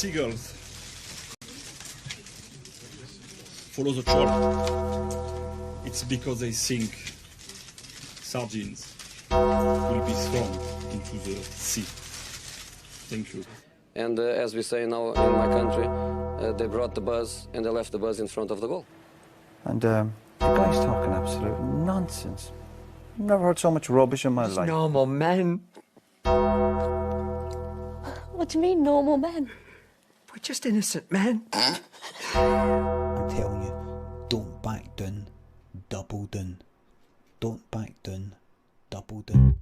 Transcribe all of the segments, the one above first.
seagulls. Follow the trawl. It's because they think sardines will be thrown into the sea. Thank you. And as we say now in my country, they brought the bus and they left the bus in front of the goal. And the guy's talking absolute nonsense. Never heard so much rubbish in my life. Normal men. What do you mean, normal men? We're just innocent men. I'm telling you, don't back down, double down. Don't back down, double down.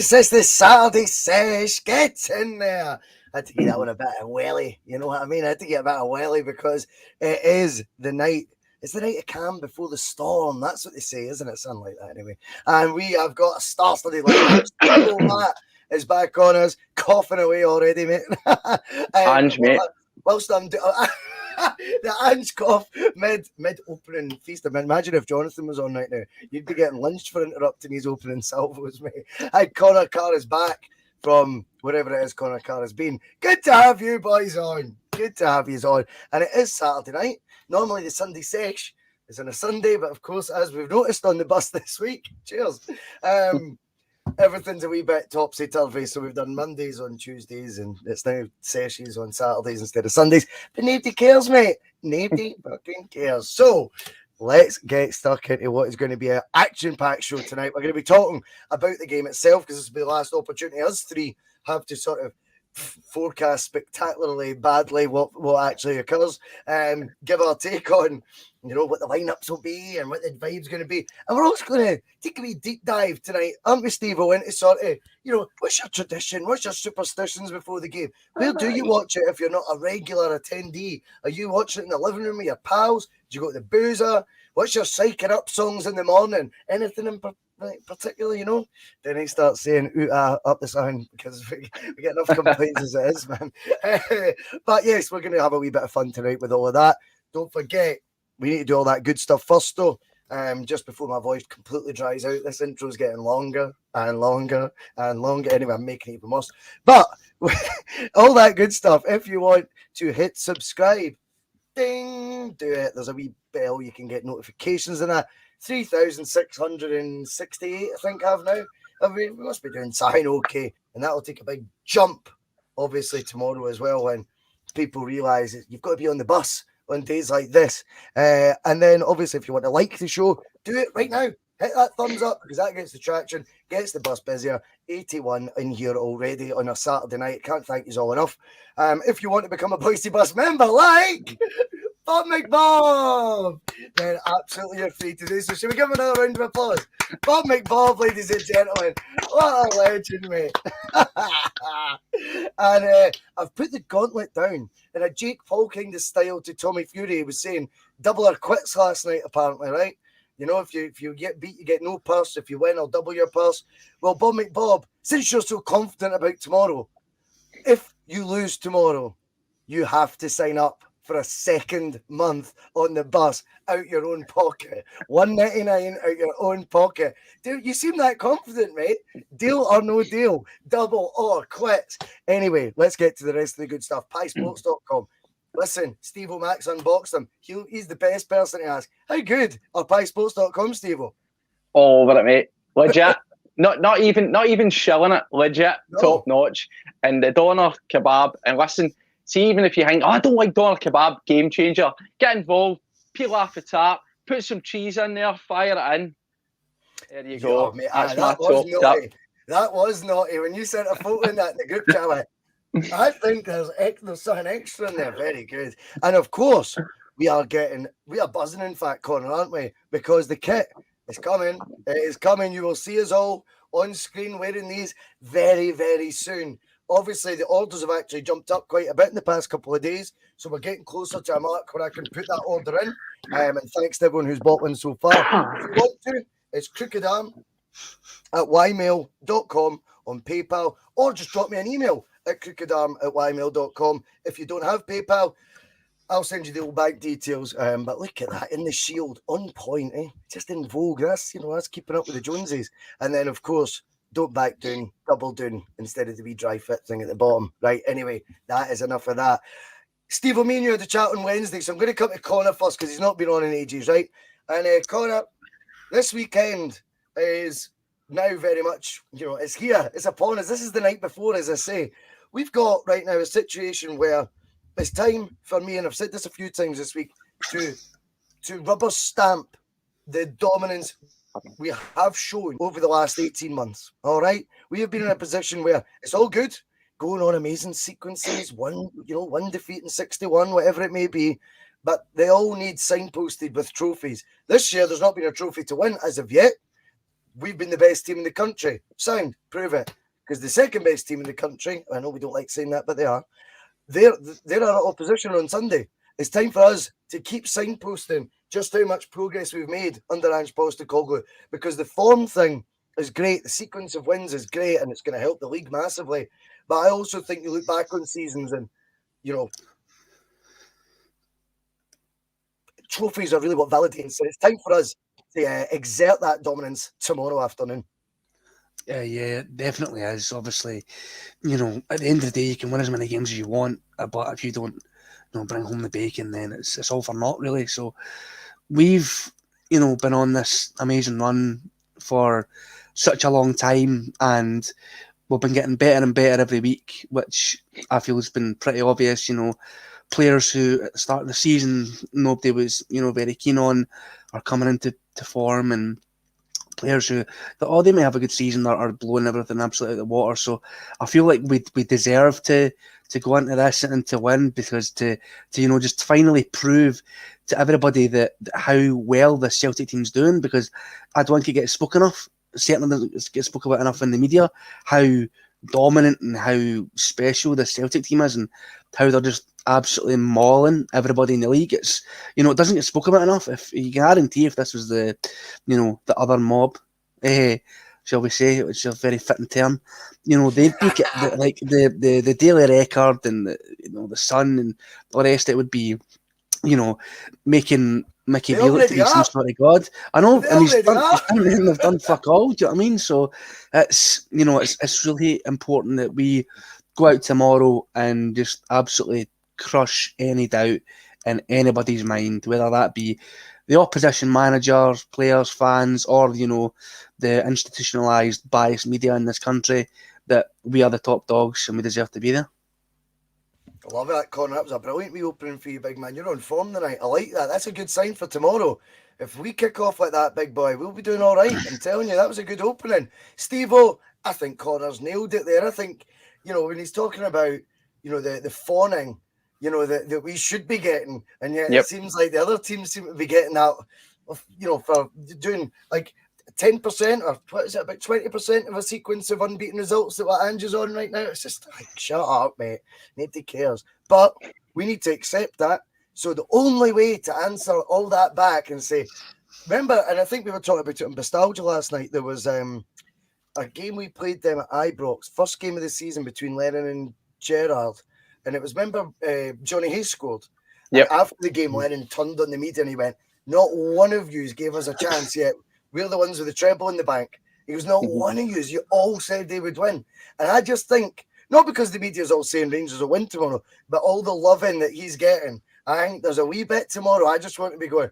It's the Saturday Sesh. Get in there. I had to get that one a bit of welly. You know what I mean? I had to get a bit of welly because it is the night. It's the night of calm before the storm. That's what they say, isn't it? Something like that, anyway. And we have got a star-studded lineup. Matt is back on us, coughing away already, mate. Ange, mate. Whilst I'm doing the Ange cough mid-opening feast. Imagine if Jonathan was on right now. You'd be getting lynched for interrupting his opening salvos, mate. Connor Carr is back from wherever it is Connor Carr has been. Good to have you boys on. Good to have you on. And it is Saturday night. Normally the Sunday Sesh is on a Sunday, but of course, as we've noticed on the bus this week, cheers. Everything's a wee bit topsy-turvy, so we've done Mondays on Tuesdays, and it's now sessions on Saturdays instead of Sundays. But nobody cares, mate. Nobody fucking cares. So let's get stuck into what is going to be an action-packed show tonight. We're going to be talking about the game itself, because this will be the last opportunity us three have to sort of forecast spectacularly badly what actually occurs, give our take on, you know, what the lineups will be and what the vibe's going to be. And we're also going to take a wee deep dive tonight, aren't we, Steve? Into sort of, you know, what's your tradition? What's your superstitions before the game? Where do you watch it if you're not a regular attendee? Are you watching it in the living room with your pals? Do you go to the boozer? What's your psyching up songs in the morning? Anything in particular, you know? Then he starts saying up the sound, because we get enough complaints as it is, man. But yes, we're going to have a wee bit of fun tonight with all of that. Don't forget, we need to do all that good stuff first, though. Just before my voice completely dries out, this intro's getting longer and longer and longer. Anyway, I'm making it even worse. But all that good stuff, if you want to hit subscribe, ding, do it. There's a wee bell, you can get notifications and that. 3,668, I think I have now. I mean, we must be doing something okay. And that'll take a big jump, obviously, tomorrow as well, when people realise that you've got to be on the bus on days like this. And then, obviously, if you want to like the show, do it right now. Hit that thumbs up, because that gets the traction, gets the bus busier. 81 in here already on a Saturday night. Can't thank you all enough. If you want to become a Bhoycie Bus member, like Bob McBob! Man, absolutely you're free to do so. Should we give him another round of applause? Bob McBob, ladies and gentlemen. What a legend, mate. And I've put the gauntlet down in a Jake Paul kind of style to Tommy Fury. He was saying double or quits last night, apparently, right? You know, if you get beat, you get no purse. If you win, I'll double your purse. Well, Bob McBob, since you're so confident about tomorrow, if you lose tomorrow, you have to sign up for a second month on the bus out your own pocket. $1.99 out your own pocket. Dude, you seem that confident, mate. Deal or no deal, double or quits. Anyway, let's get to the rest of the good stuff. PieSports.com. Listen, Steve O'Max unboxed them. He's the best person to ask. How good are PieSports.com, Steve-O? All over it, mate. Legit. not even shilling it. Legit. No. Top notch. And the doner kebab. And listen, see, even if you think, I don't like doner kebab, game changer. Get involved. Peel off the top. Put some cheese in there. Fire it in. There you go. Mate, That's my that was top naughty. tip. That was naughty. When you sent a photo in that in the group chat, like, I think there's something extra in there. Very good. And of course, we are buzzing, in fact, Connor, aren't we? Because the kit is coming. It is coming. You will see us all on screen wearing these very, very soon. Obviously, the orders have actually jumped up quite a bit in the past couple of days. So we're getting closer to a mark where I can put that order in. And thanks to everyone who's bought one so far. If you want to, it's crookedarm@ymail.com on PayPal, or just drop me an email at crookedarm@ymail.com. If you don't have PayPal, I'll send you the old bank details. But look at that in the shield, on point, just in vogue. That's keeping up with the Joneses. And then, of course, don't back down, double down instead of the wee dry fit thing at the bottom. Right, anyway, that is enough of that. Steve, me and you had a chat on Wednesday, so I'm going to come to Connor first because he's not been on in ages, right? And Connor, this weekend is now very much, it's here, it's upon us. This is the night before, as I say. We've got right now a situation where it's time for me, and I've said this a few times this week, to rubber stamp the dominance we have shown over the last 18 months. All right, we have been in a position where it's all good, going on amazing sequences, one defeat in 61, whatever it may be, but they all need signposted with trophies. This year, there's not been a trophy to win as of yet. We've been the best team in the country. Sound, prove it. Because the second best team in the country, I know we don't like saying that, but they are. They're our opposition on Sunday. It's time for us to keep signposting just how much progress we've made under Ange Postecoglou, because the form thing is great. The sequence of wins is great, and it's going to help the league massively. But I also think you look back on seasons and, trophies are really what validates. So it's time for us to exert that dominance tomorrow afternoon. Yeah, it definitely is. Obviously, at the end of the day, you can win as many games as you want, but if you don't, bring home the bacon, then it's all for naught, really. So we've, been on this amazing run for such a long time, and we've been getting better and better every week, which I feel has been pretty obvious. Players who at the start of the season nobody was, very keen on, are coming into form, and players who thought, they may have a good season are blowing everything absolutely out of the water. So I feel like we deserve to go into this and to win, because to just finally prove to everybody that how well the Celtic team's doing, because I don't think it gets spoken of. Certainly doesn't get spoken about enough in the media, how dominant and how special the Celtic team is, and how they're just absolutely mauling everybody in the league. It's it doesn't get spoken about enough. If you can guarantee, if this was the the other mob, shall we say, which is a very fitting term, they'd be like the Daily Record and the Sun and the rest. It would be making Mickey Beale to be some sort of god. I know, and they've done fuck all. Do you know what I mean? So it's it's really important that we go out tomorrow and just absolutely crush any doubt in anybody's mind, whether that be the opposition managers, players, fans, or the institutionalized biased media in this country, that we are the top dogs and we deserve to be there. I love that, Connor. That was a brilliant wee opening for you, big man. You're on form tonight. I like that. That's a good sign for tomorrow. If we kick off like that, big boy, we'll be doing all right. I'm telling you, that was a good opening. Steve-O, I think Connor's nailed it there. I think, when he's talking about, the fawning, you know, that we should be getting, and yet Yep. it seems like the other teams seem to be getting that, you know, for doing like 10% or what is it, about 20% of a sequence of unbeaten results that what Ange's on right now. It's just like, shut up, mate. Nobody cares. But we need to accept that. So the only way to answer all that back and say, remember, and I think we were talking about it in Bustalgia last night, there was a game we played them at Ibrox, first game of the season between Lennon and Gerrard. And it was, remember, Johnny Hayes scored. Yep. And after the game, Lennon turned on the media and he went, not one of you gave us a chance yet. We're the ones with the treble in the bank. He goes, not one of you all said they would win. And I just think, not because the media's all saying Rangers will win tomorrow, but all the loving that he's getting, I think there's a wee bit tomorrow. I just want to be going,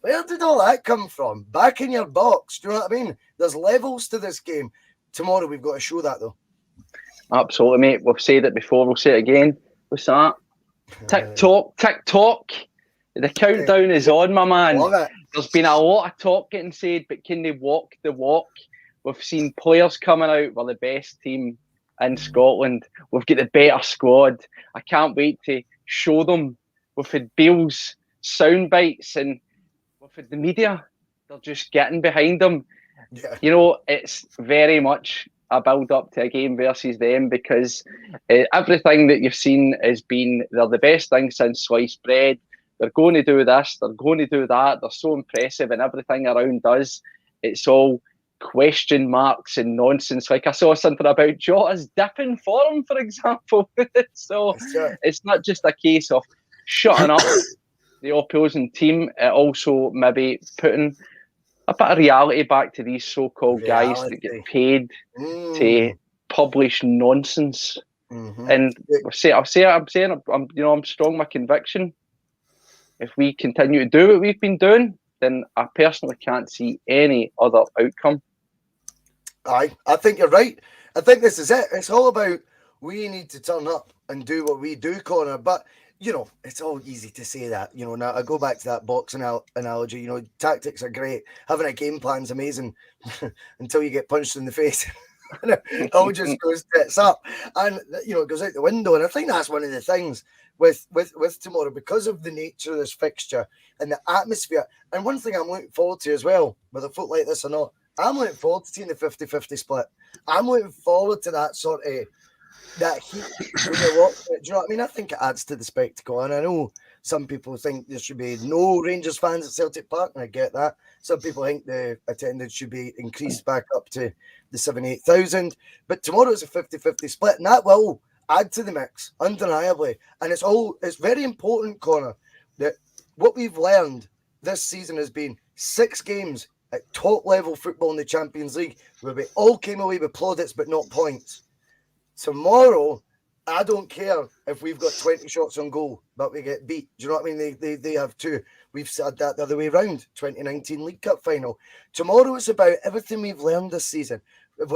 where did all that come from? Back in your box. Do you know what I mean? There's levels to this game. Tomorrow we've got to show that, though. Absolutely, mate. We've said it before. We'll say it again. What's that? TikTok. The countdown is on, my man. Love it. There's been a lot of talk getting said, but can they walk the walk? We've seen players coming out. We're the best team in Scotland. We've got the better squad. I can't wait to show them. We've had Bale's sound bites and we've had the media. They're just getting behind them. Yeah. You know, it's very much a build up to a game versus them because everything that you've seen has been, they're the best thing since sliced bread. They're going to do this, they're going to do that. They're so impressive and everything around us. It's all question marks and nonsense. Like I saw something about Jota's dipping form, for example. So it's not just a case of shutting up the opposing team. It also maybe putting a bit of reality back to these so-called guys that get paid to publish nonsense. And I'm strong in my conviction. If we continue to do what we've been doing, then I personally can't see any other outcome. I think you're right. I think this is it. It's all about we need to turn up and do what we do, Connor. But, you know, it's all easy to say that. You know, now I go back to that boxing analogy. You know, tactics are great. Having a game plan's amazing until you get punched in the face. It all just goes tits up. And, you know, it goes out the window. And I think that's one of the things with tomorrow, because of the nature of this fixture and the atmosphere. And one thing I'm looking forward to as well, whether folk like this or not, I'm looking forward to seeing the 50-50 split. I'm looking forward to that sort of that heat when you're watching it. Do you know what I mean? I think it adds to the spectacle. And I know some people think there should be no Rangers fans at Celtic Park, and I get that. Some people think the attendance should be increased back up to the 7,000-8,000. But tomorrow is a 50-50 split, and that will add to the mix, undeniably. And it's very important, Connor, that what we've learned this season has been 6 games at top level football in the Champions League where we all came away with plaudits but not points. Tomorrow, I don't care if we've got 20 shots on goal, but we get beat. Do you know what I mean? They have 2. We've said that the other way around. 2019 League Cup final. Tomorrow is about everything we've learned this season.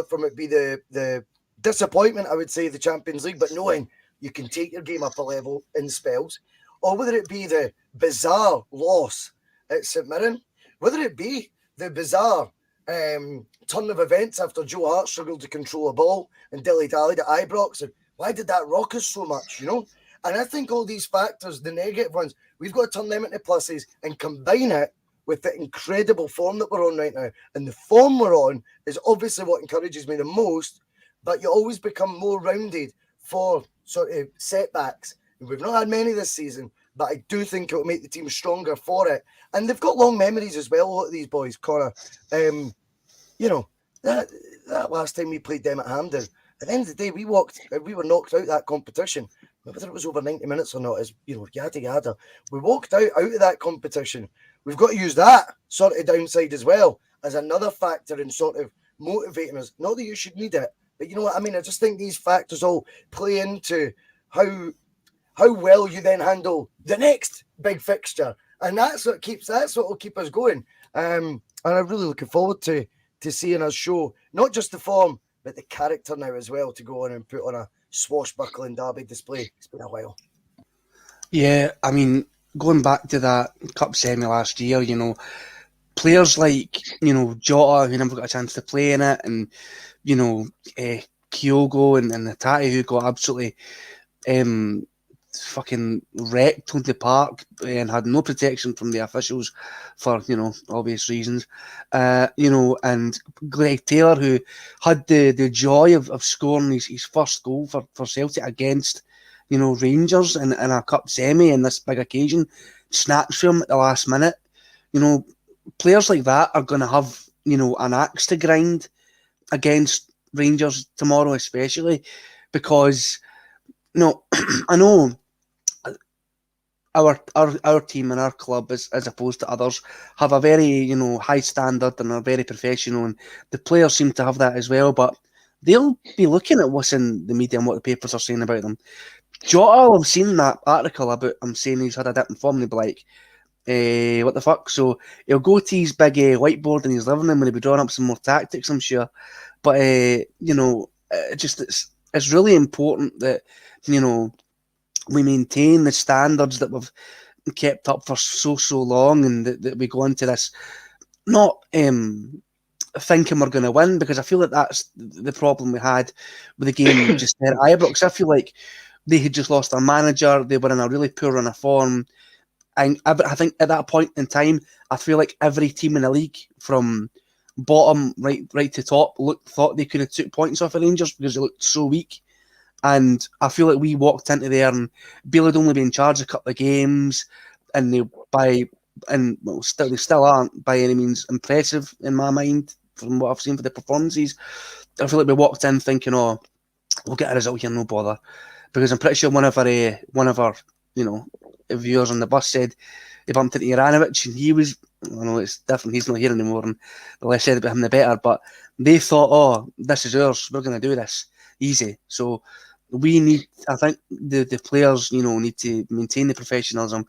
From it be the disappointment, I would say, the Champions League, but knowing you can take your game up a level in spells, or whether it be the bizarre loss at St Mirren, whether it be the bizarre turn of events after Joe Hart struggled to control a ball and dilly-dallied at Ibrox, and why did that rock us so much, you know? And I think all these factors, the negative ones, we've got to turn them into pluses and combine it with the incredible form that we're on right now. And the form we're on is obviously what encourages me the most, but you always become more rounded for sort of setbacks. And we've not had many this season, but I do think it will make the team stronger for it. And they've got long memories as well, a lot of these boys, Connor. You know, that last time we played them at Hampden, at the end of the day, we were knocked out that competition. Whether it was over 90 minutes or not is, you know, yada yada. We walked out of that competition. We've got to use that sort of downside as well as another factor in sort of motivating us. Not that you should need it, but you know what I mean? I just think these factors all play into how well you then handle the next big fixture. And that's what will keep us going. And I'm really looking forward to seeing us show not just the form, but the character now as well, to go on and put on a swashbuckling derby display. It's been a while. Yeah, I mean, going back to that cup semi last year, you know, players like, you know, Jota, who never got a chance to play in it, and, you know, Kyogo and Natati, who got absolutely fucking wrecked on the park and had no protection from the officials for, you know, obvious reasons. You know, and Greg Taylor, who had the joy of scoring his first goal for Celtic against, you know, Rangers in a cup semi in this big occasion, snatched from him at the last minute. You know, players like that are going to have, you know, an axe to grind against Rangers tomorrow, especially because, you know, I know our team and our club, as opposed to others, have a very, you know, high standard and are very professional, and the players seem to have that as well. But they'll be looking at what's in the media and what the papers are saying about them. Jota will have seen that article about him saying he's had a dip in form, and he'll be like, what the fuck? So he'll go to his big whiteboard in his living room and he'll be drawing up some more tactics, I'm sure. But you know, it's really important that, you know, we maintain the standards that we've kept up for so long, and that we go into this not thinking we're going to win, because I feel like that's the problem we had with the game just there at Ibrox. I feel like they had just lost their manager, they were in a really poor run of form, and I think at that point in time, I feel like every team in the league, from bottom right to top, thought they could have took points off the Rangers because they looked so weak. And I feel like we walked into there, and Bale had only been in charge a couple of games, and they still aren't by any means impressive in my mind from what I've seen for the performances. I feel like we walked in thinking, oh, we'll get a result here, no bother, because I'm pretty sure one of our you know, viewers on the bus said he bumped into Juranovic, and he was, I know it's different, he's not here anymore, and the less said about him the better, but they thought, oh, this is ours, we're going to do this easy. So we need, I think the players, you know, need to maintain the professionalism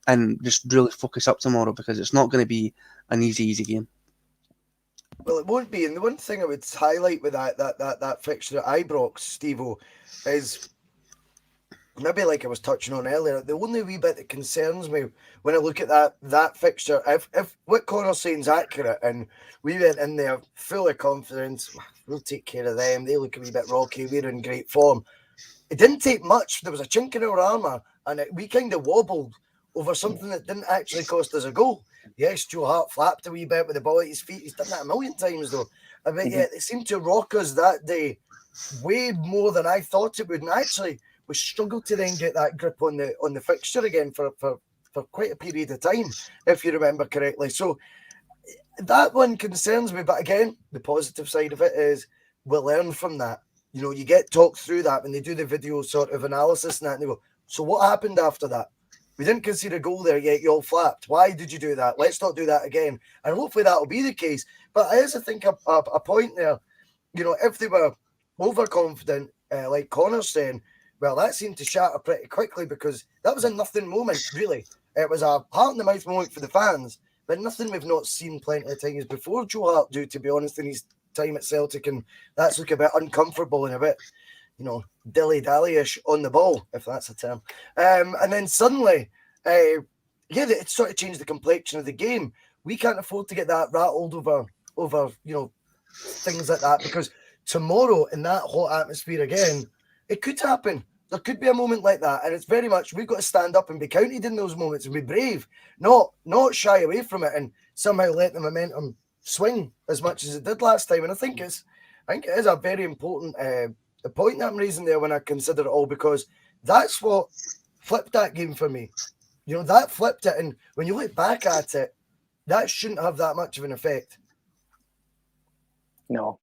and just really focus up tomorrow, because it's not going to be an easy game. Well, it won't be. And the one thing I would highlight with that fixture at Ibrox, Steve-O, is maybe like I was touching on earlier, the only wee bit that concerns me when I look at that fixture, if what Connor's saying is accurate and we went in there full of confidence, we'll take care of them, they look a wee bit rocky, we're in great form. It didn't take much. There was a chink in our armour, and we kind of wobbled over something that didn't actually cost us a goal. Yes, Joe Hart flapped a wee bit with the ball at his feet. He's done that a million times, though. But yeah, it seemed to rock us that day way more than I thought it would. And actually, we struggled to then get that grip on the fixture again for quite a period of time, if you remember correctly. So that one concerns me. But again, the positive side of it is we'll learn from that. You know, you get talked through that when they do the video sort of analysis and that, and they go, so what happened after that? We didn't concede a goal there, yet you all flapped. Why did you do that? Let's not do that again. And hopefully that will be the case. But I also think a point there, you know, if they were overconfident, like Connor's saying, well, that seemed to shatter pretty quickly, because that was a nothing moment, really. It was a heart-in-the-mouth moment for the fans, but nothing we've not seen plenty of times before Joe Hart do, to be honest, in his time at Celtic, and that's looking a bit uncomfortable and a bit, you know, dilly-dally-ish on the ball, if that's a term. And then suddenly, it sort of changed the complexion of the game. We can't afford to get that rattled over, you know, things like that, because tomorrow in that hot atmosphere again, it could happen. There could be a moment like that, and it's very much we've got to stand up and be counted in those moments and be brave, not shy away from it and somehow let the momentum swing as much as it did last time. And I think it is a very important the point that I'm raising there when I consider it all, because that's what flipped that game for me. You know, that flipped it, and when you look back at it, that shouldn't have that much of an effect. No.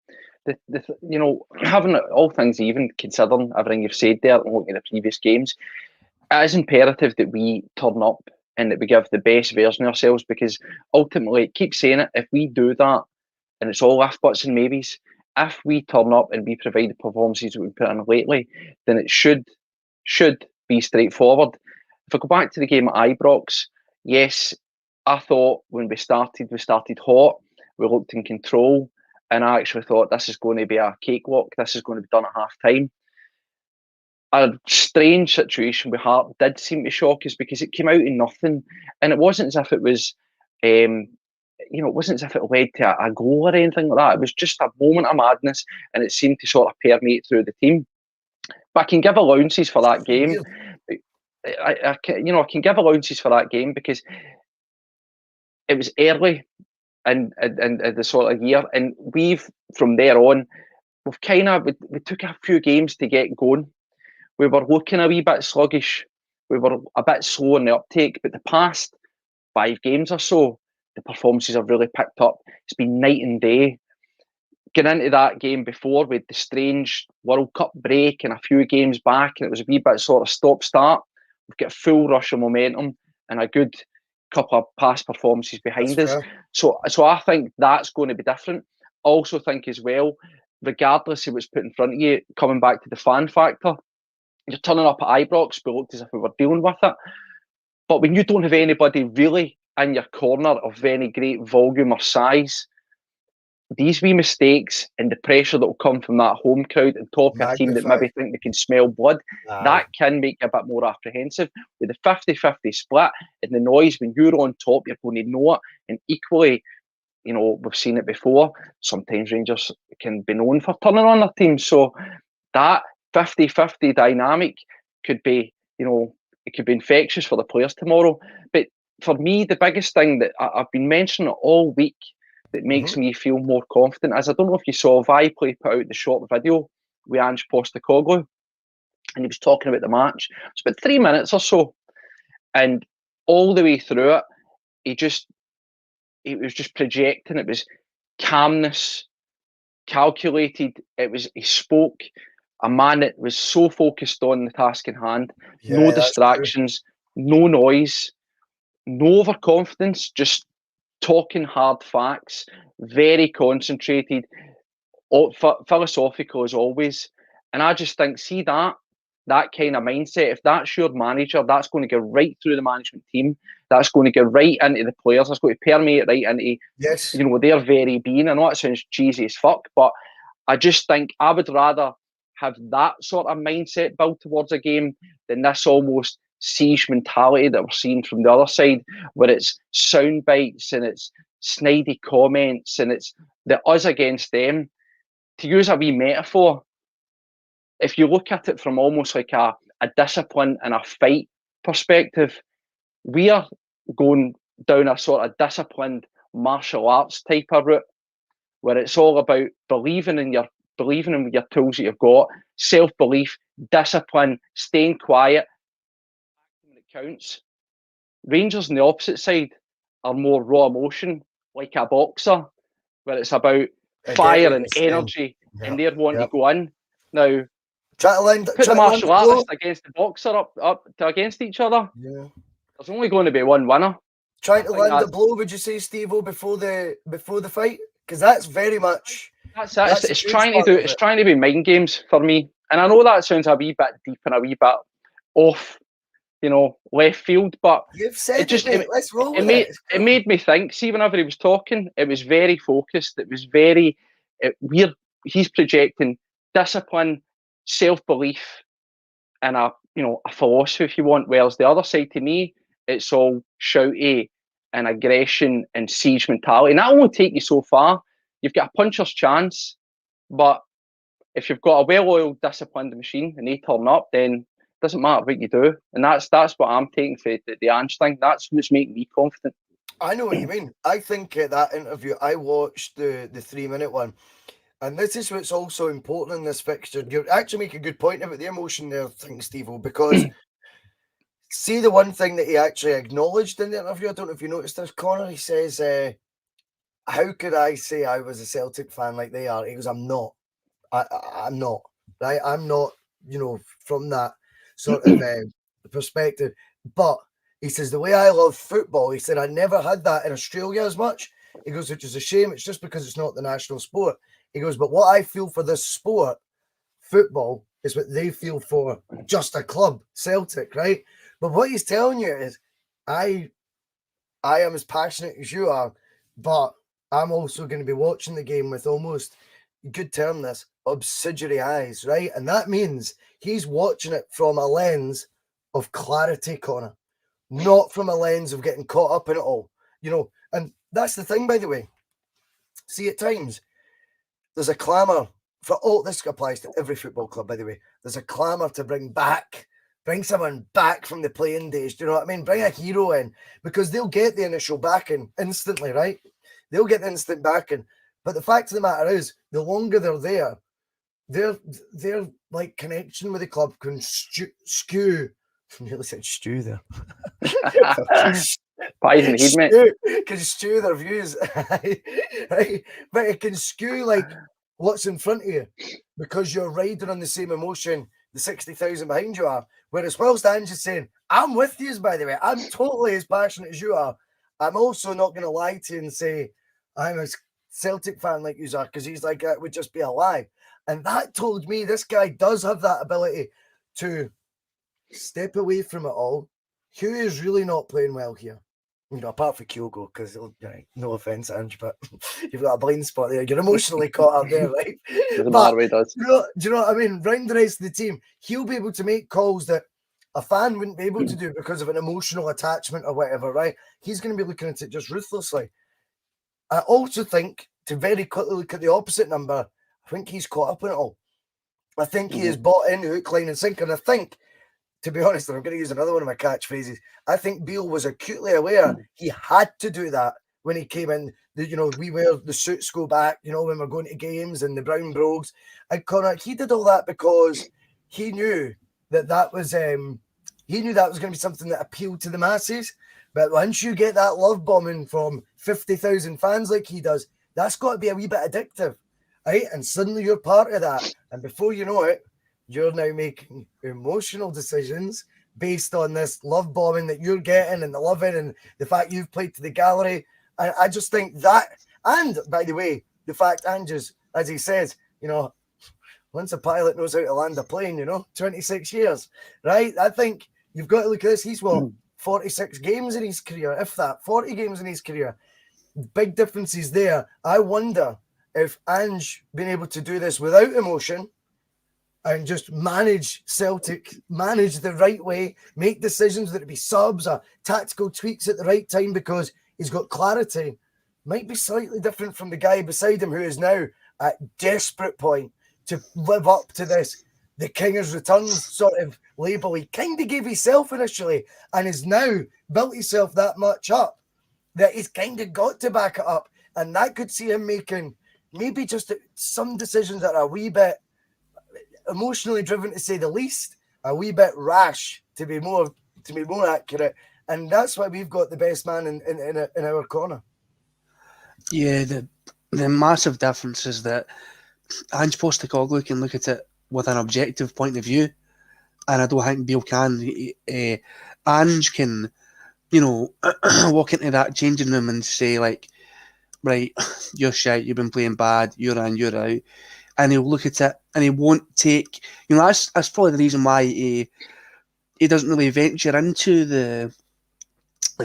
You know, having all things even, considering everything you've said there and looking at the previous games, it is imperative that we turn up and that we give the best version of ourselves, because ultimately, keep saying it, if we do that, and it's all if, buts and maybes, if we turn up and we provide the performances that we put in lately, then it should be straightforward. If I go back to the game at Ibrox, yes, I thought when we started hot, we looked in control, and I actually thought this is going to be a cakewalk, this is going to be done at half time. A strange situation with Hart did seem to shock us, because it came out in nothing, and it wasn't as if it was, you know, it wasn't as if it led to a goal or anything like that. It was just a moment of madness, and it seemed to sort of permeate through the team. But I can give allowances for that game. I can give allowances for that game because it was early in the sort of year, and from there on, we took a few games to get going. We were looking a wee bit sluggish. We were a bit slow in the uptake, but the past 5 games or so, the performances have really picked up. It's been night and day. Getting into that game before with the strange World Cup break and a few games back, and it was a wee bit sort of stop-start. We've got a full rush of momentum and a good couple of past performances behind us. So I think that's going to be different. I also think as well, regardless of what's put in front of you, coming back to the fan factor, you're turning up at Ibrox, we looked as if we were dealing with it. But when you don't have anybody really in your corner of any great volume or size, these wee mistakes and the pressure that will come from that home crowd and top of a team that maybe think they can smell blood, that can make you a bit more apprehensive. With the 50-50 split and the noise, when you're on top, you're going to know it. And equally, we've seen it before, sometimes Rangers can be known for turning on their team. So that 50-50 dynamic could be, it could be infectious for the players tomorrow. But for me, the biggest thing that I've been mentioning all week that makes me feel more confident is, I don't know if you saw, Viaplay put out the short video with Ange Postecoglou, and he was talking about the match. It's about 3 minutes or so, and all the way through it, he was just projecting. It was calmness, calculated. He spoke, a man that was so focused on the task in hand, no distractions, no noise, no overconfidence, just talking hard facts, very concentrated, philosophical as always. And I just think, see that kind of mindset, if that's your manager, that's going to go right through the management team. That's going to go right into the players. That's going to permeate right into their very being. I know it sounds cheesy as fuck, but I just think I would rather have that sort of mindset built towards a game than this almost siege mentality that we're seeing from the other side, where it's sound bites and it's snidey comments and it's the us against them. To use a wee metaphor, if you look at it from almost like a discipline and a fight perspective, we are going down a sort of disciplined martial arts type of route, where it's all about believing in your tools that you've got, self-belief, discipline, staying quiet, when it counts. Rangers on the opposite side are more raw emotion, like a boxer, where it's about fire and energy, and they're wanting to go in. Now, put the martial artist against the boxer up against each other. Yeah. There's only going to be one winner. Trying to land a blow, would you say, Steve-O, before the fight? Because that's very much. It's trying to be mind games for me. And I know that sounds a wee bit deep and a wee bit off, left field, but you've said let's roll with it. It made me think. See, whenever he was talking, it was very focused. It was very weird. He's projecting discipline, self-belief, and a philosophy, if you want. Whereas the other side, to me, it's all shouty and aggression and siege mentality. And that will take you so far. You've got a puncher's chance, but if you've got a well-oiled, disciplined machine and they turn up, then it doesn't matter what you do. And that's what I'm taking for the Ange thing. That's what's making me confident. I know what you mean. I think that interview, I watched the 3-minute one, and this is what's also important in this fixture. You actually make a good point about the emotion there, Steve-O, because see the one thing that he actually acknowledged in the interview, I don't know if you noticed this, Connor, he says, how could I say I was a Celtic fan like they are? He goes, I'm not. I'm not. Right? I'm not, from that sort of perspective. But he says, the way I love football, he said, I never had that in Australia as much. He goes, which is a shame. It's just because it's not the national sport. He goes, but what I feel for this sport, football, is what they feel for just a club, Celtic, right? But what he's telling you is, I am as passionate as you are, but I'm also going to be watching the game with almost, good term this, obsidiary eyes, right? And that means he's watching it from a lens of clarity, Connor, not from a lens of getting caught up in it all, And that's the thing, by the way. See, at times, there's a clamour for, this applies to every football club, by the way. There's a clamour to bring back Bring someone back from the playing days. Do you know what I mean? Bring a hero in, because they'll get the initial backing instantly, right? They'll get the instant backing. But the fact of the matter is, the longer they're there, their like connection with the club can skew. I nearly said stew there. Pies and heat, mate. Can stew their views, right? But it can skew like what's in front of you, because you're riding on the same emotion the 60,000 behind you are. Whereas whilst Ange is saying, I'm with you, by the way, I'm totally as passionate as you are, I'm also not going to lie to you and say I'm a Celtic fan like you are, because he's like, it would just be a lie. And that told me this guy does have that ability to step away from it all. Hugh is really not playing well here. You know, apart from Kyogo, because no offense, Ange, but you've got a blind spot there. You're emotionally caught up there, right? Doesn't matter what he does. Do you know what I mean? Round the rest of the team, he'll be able to make calls that a fan wouldn't be able to do because of an emotional attachment or whatever, right? He's going to be looking at it just ruthlessly. I also think, to very quickly look at the opposite number, I think he's caught up in it all. I think he is bought in hook, line, and sinker. And I think, to be honest, and I'm going to use another one of my catchphrases, I think Beale was acutely aware he had to do that when he came in. We wear the suits go back, when we're going to games, and the brown brogues. And Connor, he did all that because he knew that was going to be something that appealed to the masses. But once you get that love bombing from 50,000 fans like he does, that's got to be a wee bit addictive, right? And suddenly you're part of that. And before you know it, you're now making emotional decisions based on this love bombing that you're getting, and the loving, and the fact you've played to the gallery. And I just think that, and by the way, the fact Ange's, as he says, once a pilot knows how to land a plane, 26 years, right? I think you've got to look at this. He's 46 games in his career, if that, 40 games in his career. Big differences there. I wonder if Ange been able to do this without emotion and just manage Celtic, manage the right way, make decisions that it be subs or tactical tweaks at the right time because he's got clarity, might be slightly different from the guy beside him who is now at desperate point to live up to this, the king has returned sort of label he kind of gave himself initially, and has now built himself that much up that he's kind of got to back it up. And that could see him making maybe just some decisions that are a wee bit emotionally driven, to say the least, a wee bit rash, to be more accurate. And that's why we've got the best man in our corner. Yeah, the massive difference is that Ange Postecoglou can look at it with an objective point of view, and I don't think Beale can. Ange can, walk into that changing room and say, like, right, you're shite, you've been playing bad, you're in, you're out. And he'll look at it and he won't take, that's probably the reason why he doesn't really venture into the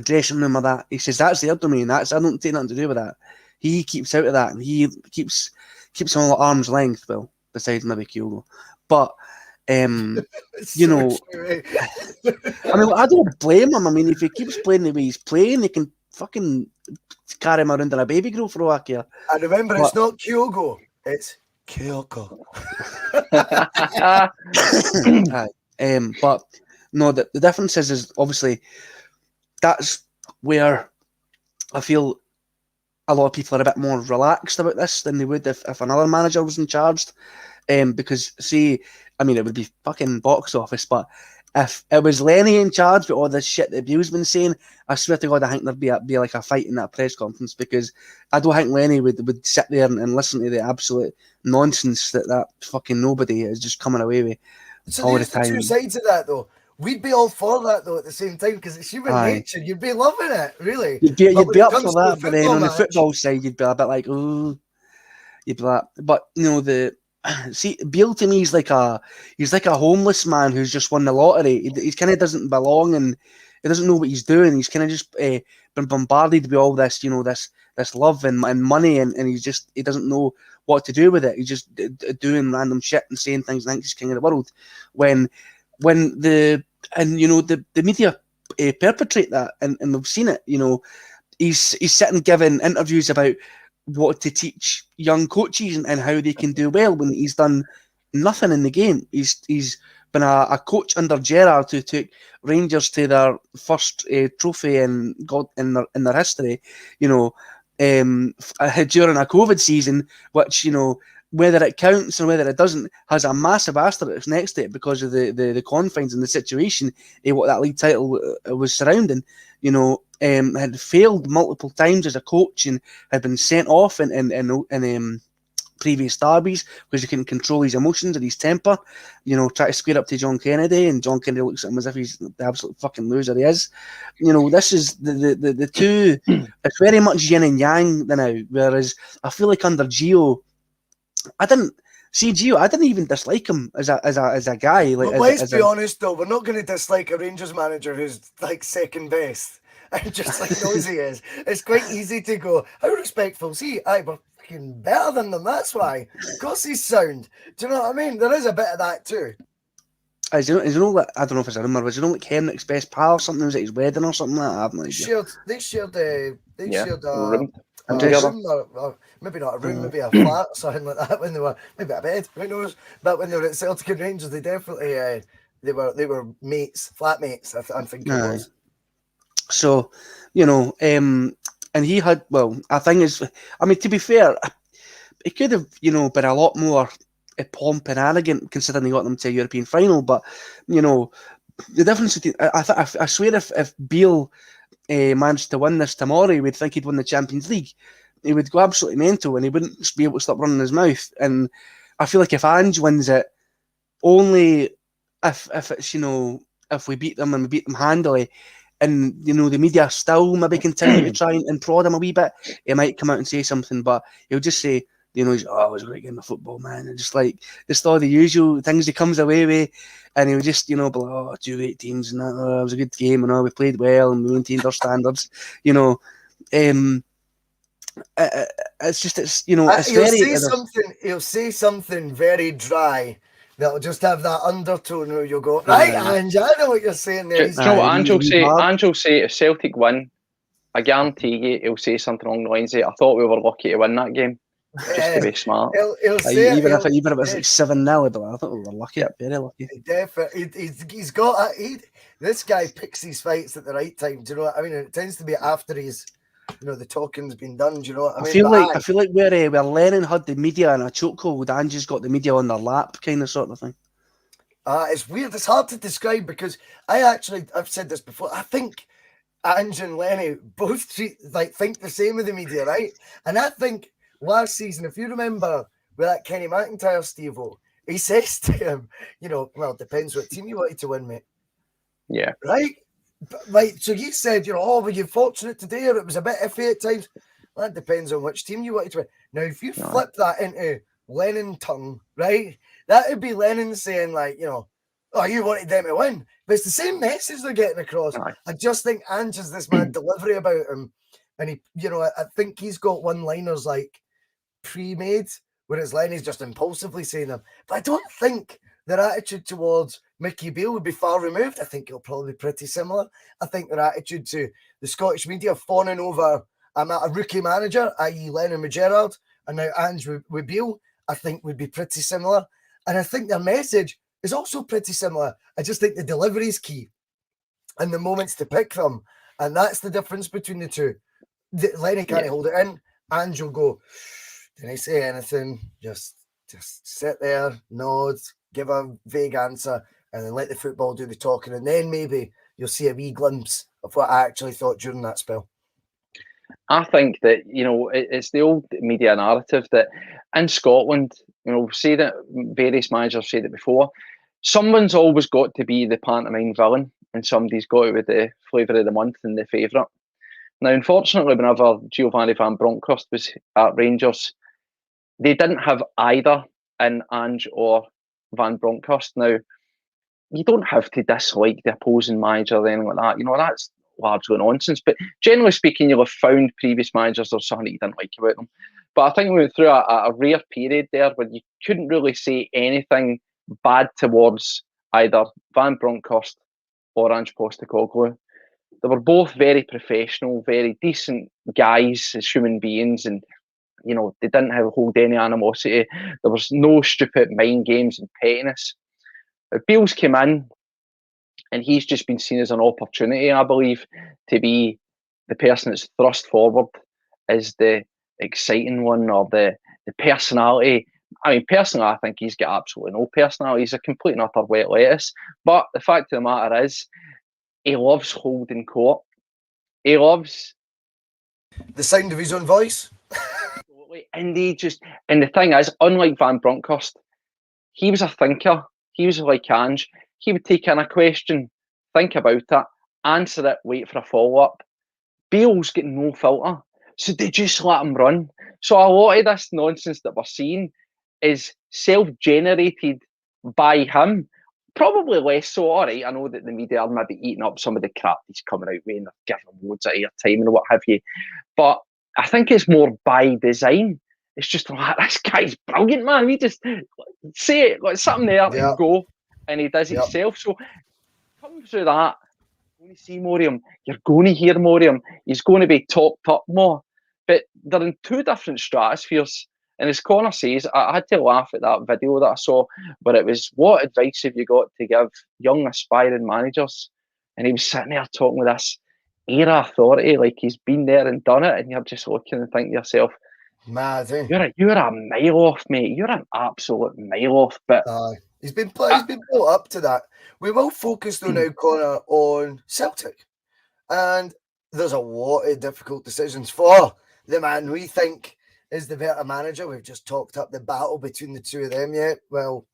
dressing room or that. He says, that's their domain, I don't take nothing to do with that. He keeps out of that, and he keeps him at arm's length, well, besides maybe Kyogo. But, I mean, I don't blame him. I mean, if he keeps playing the way he's playing, he can fucking carry him around in a baby grow for all I care. And remember, it's not Kyogo, it's Kyogo. But no, the difference is obviously that's where I feel a lot of people are a bit more relaxed about this than they would if another manager was in charge. Because it would be fucking box office, but if it was Lenny in charge with all this shit that Beale's been saying, I swear to God, I think there'd be like a fight in that press conference, because I don't think Lenny would sit there and listen to the absolute nonsense that fucking nobody is just coming away with all the time. Two sides of that, though. We'd be all for that, though, at the same time, because it's human nature. You'd be loving it, really. You'd be up for that, but then on the football side, you'd be a bit like, ooh. You'd be like, but, Beale to me is like a homeless man who's just won the lottery. He kind of doesn't belong, and he doesn't know what he's doing. He's kind of just been bombarded with all this, this love and money, and he doesn't know what to do with it. He's just doing random shit and saying things and thinks he's king of the world. When the media perpetrate that, and we've seen it. He's sitting giving interviews about what to teach young coaches and how they can do well when he's done nothing in the game. He's been a coach under Gerrard who took Rangers to their first trophy in their history, you know, during a COVID season, which, you know, whether it counts or whether it doesn't, has a massive asterisk next to it because of the confines and the situation what that league title was surrounding. You know, had failed multiple times as a coach and had been sent off in previous derbies because he couldn't control his emotions and his temper. You know, try to square up to John Kennedy, and John Kennedy looks at him as if he's the absolute fucking loser he is. You know, this is the two. It's very much yin and yang now. Whereas I feel like under Gio, I didn't even dislike him as a guy. Like, but let's be honest though, we're not going to dislike a Rangers manager who's like second best and just like knows he is. It's quite easy to go, how respectful is he? Aye, we're fucking better than them, that's why. Of course he's sound. Do you know what I mean? There is a bit of that too. Is you know like, I don't know if it's a rumour, but you know like Henrik's best pal or something? Was at his wedding or something like that? I have no idea. They shared a room. Maybe not a room, maybe a flat or something like that when they were, maybe a bed, who knows? But when they were at Celtic and Rangers, they definitely they were mates, flatmates. I think it was. So, you know, and he had, well, I think is, I mean, to be fair, he could have, you know, been a lot more pomp and arrogant considering he got them to a European final. But, you know, the difference between, I swear if Beale managed to win this tomorrow, he would think he'd won the Champions League. He would go absolutely mental and he wouldn't be able to stop running his mouth. And I feel like if Ange wins it, only if it's, you know, if we beat them and we beat them handily, and, you know, the media still maybe continue to try and prod him a wee bit, he might come out and say something, but he'll just say, you know, it was a great game of football, man. And just like, just all the usual things he comes away with. And he'll just, you know, be like, 2 great teams and that, it was a good game and we played well and we maintained our standards, you know. It's just, it's, you know, it's he'll say something very dry that'll just have that undertone where you'll go, right, Ange, I know what you're saying there. Do you know what Ange will say? Ange will say, if Celtic win, I guarantee you he'll say something along the lines of, I thought we were lucky to win that game. Just to be smart. He'll say even if it was like 7-0, but I thought we were lucky, very lucky. Definitely, he's got this guy picks his fights at the right time. Do you know what I mean? It tends to be after he's, you know, the talking's been done. Do you know what I mean? I feel like where Lennon had the media in a chokehold, Ange's got the media on their lap, kind of sort of thing. It's weird. It's hard to describe because I've said this before. I think Ange and Lenny both think the same of the media, right? And I think last season, if you remember with that Kenny McIntyre Steve-O, he says to him, you know, well, it depends what team you wanted to win, mate. Yeah. Right? Right. So he said, you know, were you fortunate today or it was a bit iffy at times? Well, that depends on which team you wanted to win. Now, if you flip that into Lennon tongue, right, that would be Lennon saying, like, you know, oh, you wanted them to win. But it's the same message they're getting across. I just think Ange has this mad delivery about him. And he, you know, I think he's got one-liners like pre-made, whereas Lenny's just impulsively saying them. But I don't think their attitude towards Mickey Beale would be far removed. I think it'll probably be pretty similar. I think their attitude to the Scottish media fawning over a rookie manager, i.e. Lennon with Gerrard, and now Ange with Beale, I think would be pretty similar. And I think their message is also pretty similar. I just think the delivery is key and the moments to pick them. And that's the difference between the two. Lenny can't hold it in. Ange will go, didn't I say anything? Just sit there, nod, give a vague answer, and then let the football do the talking. And then maybe you'll see a wee glimpse of what I actually thought during that spell. I think that, you know, it's the old media narrative that in Scotland, you know, say that various managers said it before, someone's always got to be the pantomime villain and somebody's got to be the flavour of the month and the favourite. Now, unfortunately, whenever Giovanni Van Bronckhorst was at Rangers, they didn't have either in Ange or Van Bronckhorst. Now, you don't have to dislike the opposing manager or anything like that. You know, that's largely nonsense. But generally speaking, you'll have found previous managers or something that you didn't like about them. But I think we went through a rare period there where you couldn't really say anything bad towards either Van Bronckhorst or Ange Postecoglou. They were both very professional, very decent guys as human beings, and you know, they didn't hold any animosity. There was no stupid mind games and pettiness. But Beale's came in, and he's just been seen as an opportunity, I believe, to be the person that's thrust forward as the exciting one, or the personality. I mean, personally, I think he's got absolutely no personality. He's a complete and utter wet lettuce. But the fact of the matter is, he loves holding court. He loves the sound of his own voice. And the thing is, unlike Van Bronckhorst, he was a thinker. He was like Ange. He would take in a question, think about it, answer it, wait for a follow-up. Beale's got no filter, so they just let him run. So a lot of this nonsense that we're seeing is self-generated by him. Probably less so. All right, I know that the media are maybe eating up some of the crap he's coming out with and they're giving him loads of airtime and what have you. But I think it's more by design. It's just like, this guy's brilliant, man. We just say it, like something there and go. And he does it himself. So come through that, you're going to see more of him. You're going to hear more of him. He's going to be topped up more. But they're in two different stratospheres. And as Connor says, I had to laugh at that video that I saw, but it was, what advice have you got to give young aspiring managers? And he was sitting there talking with this era authority, like he's been there and done it, and you're just looking and thinking to yourself, mad, eh? You're a mile off, mate. You're an absolute mile off. But he's been built up to that. We will focus though now, Connor, on Celtic, and there's a lot of difficult decisions for the man we think is the better manager. We've just talked up the battle between the two of them yet. Well,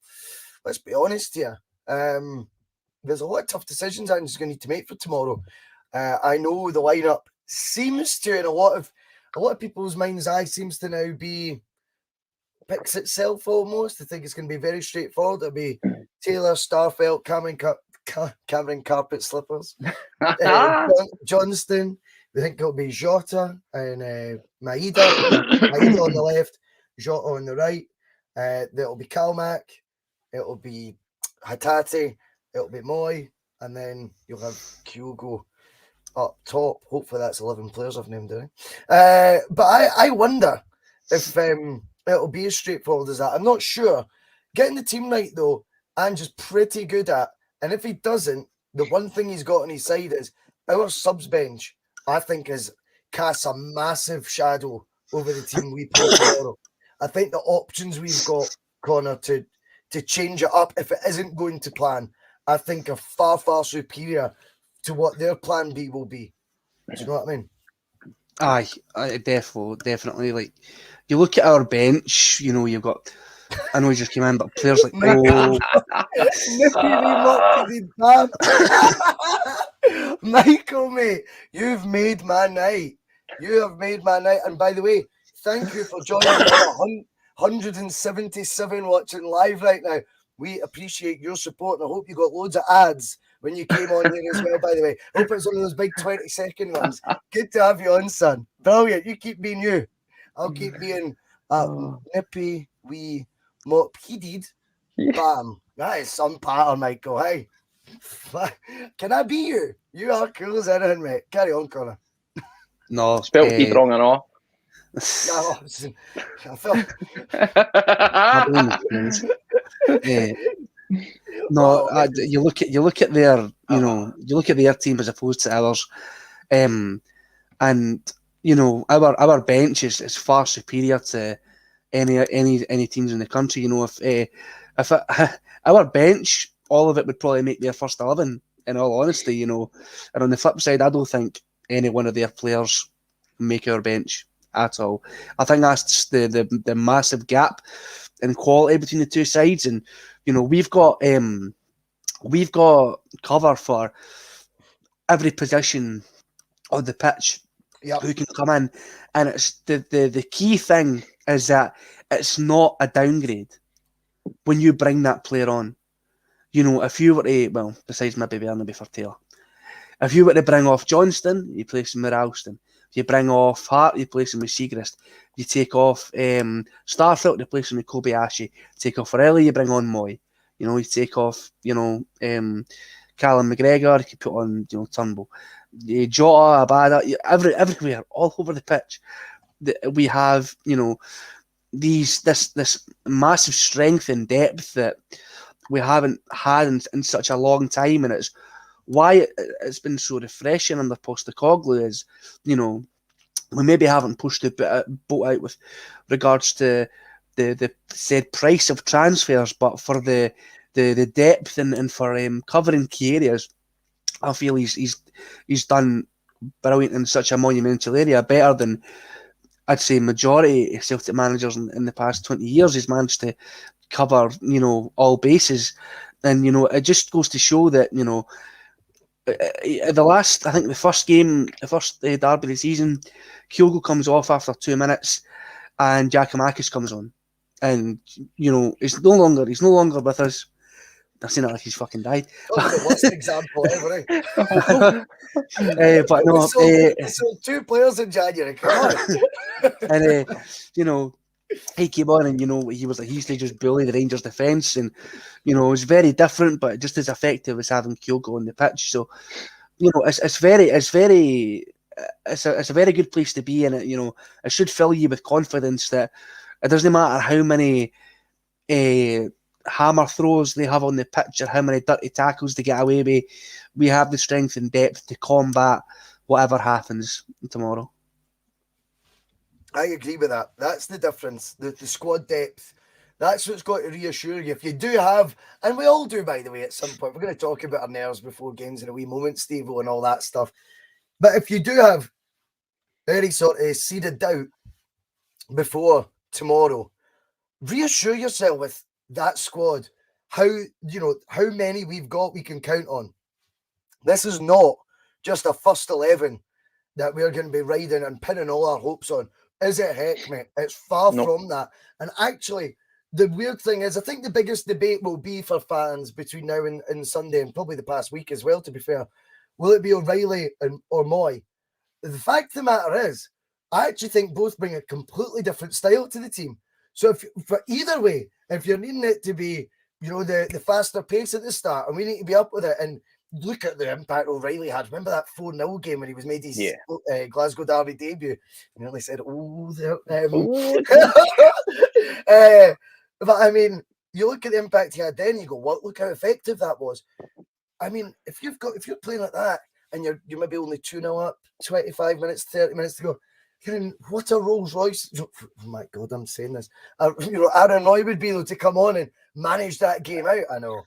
let's be honest here. There's a lot of tough decisions I'm just going to need to make for tomorrow. I know the lineup seems to, in a lot of people's mind's eye, seems to now be picks itself almost. I think it's going to be very straightforward. It'll be Taylor, Starfelt, Cameron Carpet Slippers, Johnston. We think it'll be Jota and Maeda on the left, Jota on the right. There'll be Kalmak, it'll be Hatate, it'll be Moy, and then you'll have Kyogo up top. Hopefully that's 11 players I've named down. But I wonder if it'll be as straightforward as that. I'm not sure. Getting the team right, though, Ange is pretty good at. And if he doesn't, the one thing he's got on his side is our subs bench, I think, is casts a massive shadow over the team we play tomorrow. I think the options we've got, Connor, to change it up if it isn't going to plan, I think are far, far superior to what their plan B will be. Do you know what I mean? Aye, definitely. Like, you look at our bench, you know, you've got, I know he just came in, but players like Michael, mate, you've made my night. You have made my night. And by the way, thank you for joining 177 watching live right now. We appreciate your support, and I hope you got loads of ads when you came on here as well, by the way. Hope it's one of those big 20-second ones. Good to have you on, son. Brilliant. You keep being you. I'll keep being nippy, wee, mop. He did. Bam. That is some pattern, Michael. Hey. Can I be you? You are cool as anything, mate. Carry on, Connor. No. Spelled Keith wrong and all. No, I felt... you look at their, you know, you look at their team as opposed to ours, and you know, our bench is far superior to any teams in the country. You know, if our bench, all of it would probably make their first 11. In all honesty, you know, and on the flip side, I don't think any one of their players make our bench at all. I think that's just the massive gap in quality between the two sides, and you know, we've got cover for every position on the pitch. Yep. Who can come in, and it's the key thing is that it's not a downgrade when you bring that player on. You know, if you were to, well, besides maybe Bernaby for Taylor, if you were to bring off Johnston, you place him with Ralston. If you bring off Hart, you place him with Seagrist. You take off Starfelt, you place him with Kobayashi. Take off Forelli, you bring on Moy. You know, you take off, you know, Callum McGregor, you put on, you know, Turnbull. Jota, Abada, everywhere, all over the pitch. We have, you know, this massive strength and depth that we haven't had in such a long time, and it's why it's been so refreshing under Postecoglou is, you know, we maybe haven't pushed the boat out with regards to the said price of transfers, but for the depth and for covering key areas, I feel he's done brilliant in such a monumental area, better than I'd say majority of Celtic managers in the past 20 years. He's managed to cover, you know, all bases, and you know, it just goes to show that, you know, the first game, the first derby of the season, Kyogo comes off after 2 minutes, and Giacomakis comes on, and you know, he's no longer with us. I've seen it like he's fucking died. That's the worst example ever. But no, so 2 players in January. Come on. and you know, he came on, and you know, he used to just bully the Rangers defence, and you know, it was very different, but just as effective as having Kyogo on the pitch. So, you know, it's a very good place to be in. It, you know, it should fill you with confidence that it doesn't matter how many hammer throws they have on the pitch or how many dirty tackles they get away with. We have the strength and depth to combat whatever happens tomorrow. I agree with that. That's the difference. The squad depth. That's what's got to reassure you. If you do have, and we all do, by the way, at some point, we're going to talk about our nerves before games in a wee moment, Steve-O, and all that stuff. But if you do have any sort of seeded doubt before tomorrow, reassure yourself with that squad, how many we've got we can count on. This is not just a first 11 that we're going to be riding and pinning all our hopes on. Is it? Heck, mate. It's far from that. And actually, the weird thing is, I think the biggest debate will be for fans between now and Sunday, and probably the past week as well, to be fair. Will it be O'Reilly or Moy? The fact of the matter is, I actually think both bring a completely different style to the team. So for either way, if you're needing it to be, you know, the faster pace at the start, and we need to be up with it, and look at the impact O'Reilly had. Remember that 4-0 game when he was made his Glasgow Derby debut? And nearly said, but I mean, you look at the impact he had then, you go, what? Look how effective that was. I mean, if you're playing like that, and you're maybe only 2-0 up, 25 minutes, 30 minutes to go, what a Rolls Royce! Oh my God, I'm saying this. You know, Aaron Roy would be able to come on and manage that game out. I know.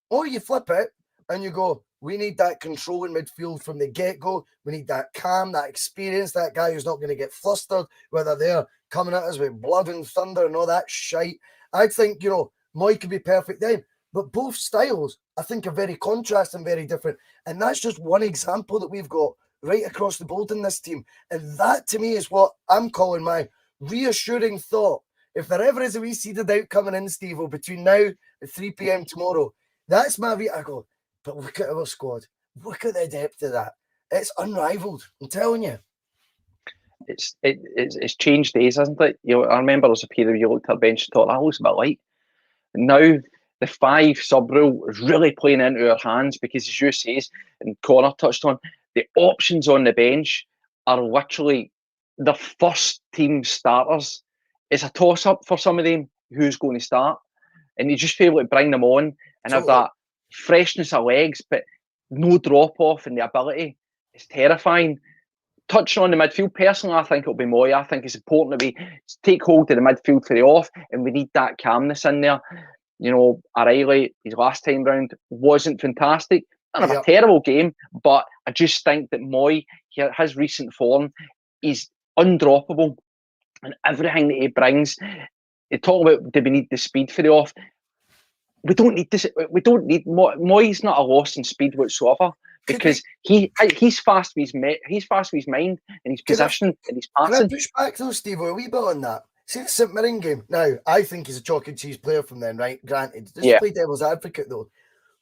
Or you flip it and you go, we need that control in midfield from the get-go. We need that calm, that experience, that guy who's not going to get flustered, whether they're coming at us with blood and thunder and all that shite. I think, you know, Moy could be perfect then. But both styles, I think, are very contrast and very different. And that's just one example that we've got right across the board in this team. And that, to me, is what I'm calling my reassuring thought. If there ever is a wee seeded out coming in, Steve-O, between now and 3 p.m. tomorrow, that's my I go, but look at our squad. Look at the depth of that. It's unrivaled. I'm telling you. It's changed days, hasn't it? You know, I remember there was a period where you looked at our bench and thought, that looks a bit light. Now, the 5 sub rule is really playing into our hands because, as you say, and Connor touched on, the options on the bench are literally the first team starters. It's a toss-up for some of them who's going to start. And you just feel like bring them on and have that freshness of legs, but no drop-off in the ability. It's terrifying. Touching on the midfield, personally, I think it'll be Moy. I think it's important that we take hold of the midfield for the off, and we need that calmness in there. You know, O'Reilly, his last time round, wasn't fantastic. Not a terrible game, but I just think that Moy, his recent form, is undroppable. And everything that he brings, you talk about, do we need the speed for the off? We don't need this. We don't need Moy's not a loss in speed whatsoever because he's fast with his mind and his position and his passing. Can I push back though, Steve, a wee bit on that? See the St Mirren game. Now, I think he's a chalk and cheese player from then, right? Granted, just play devil's advocate though.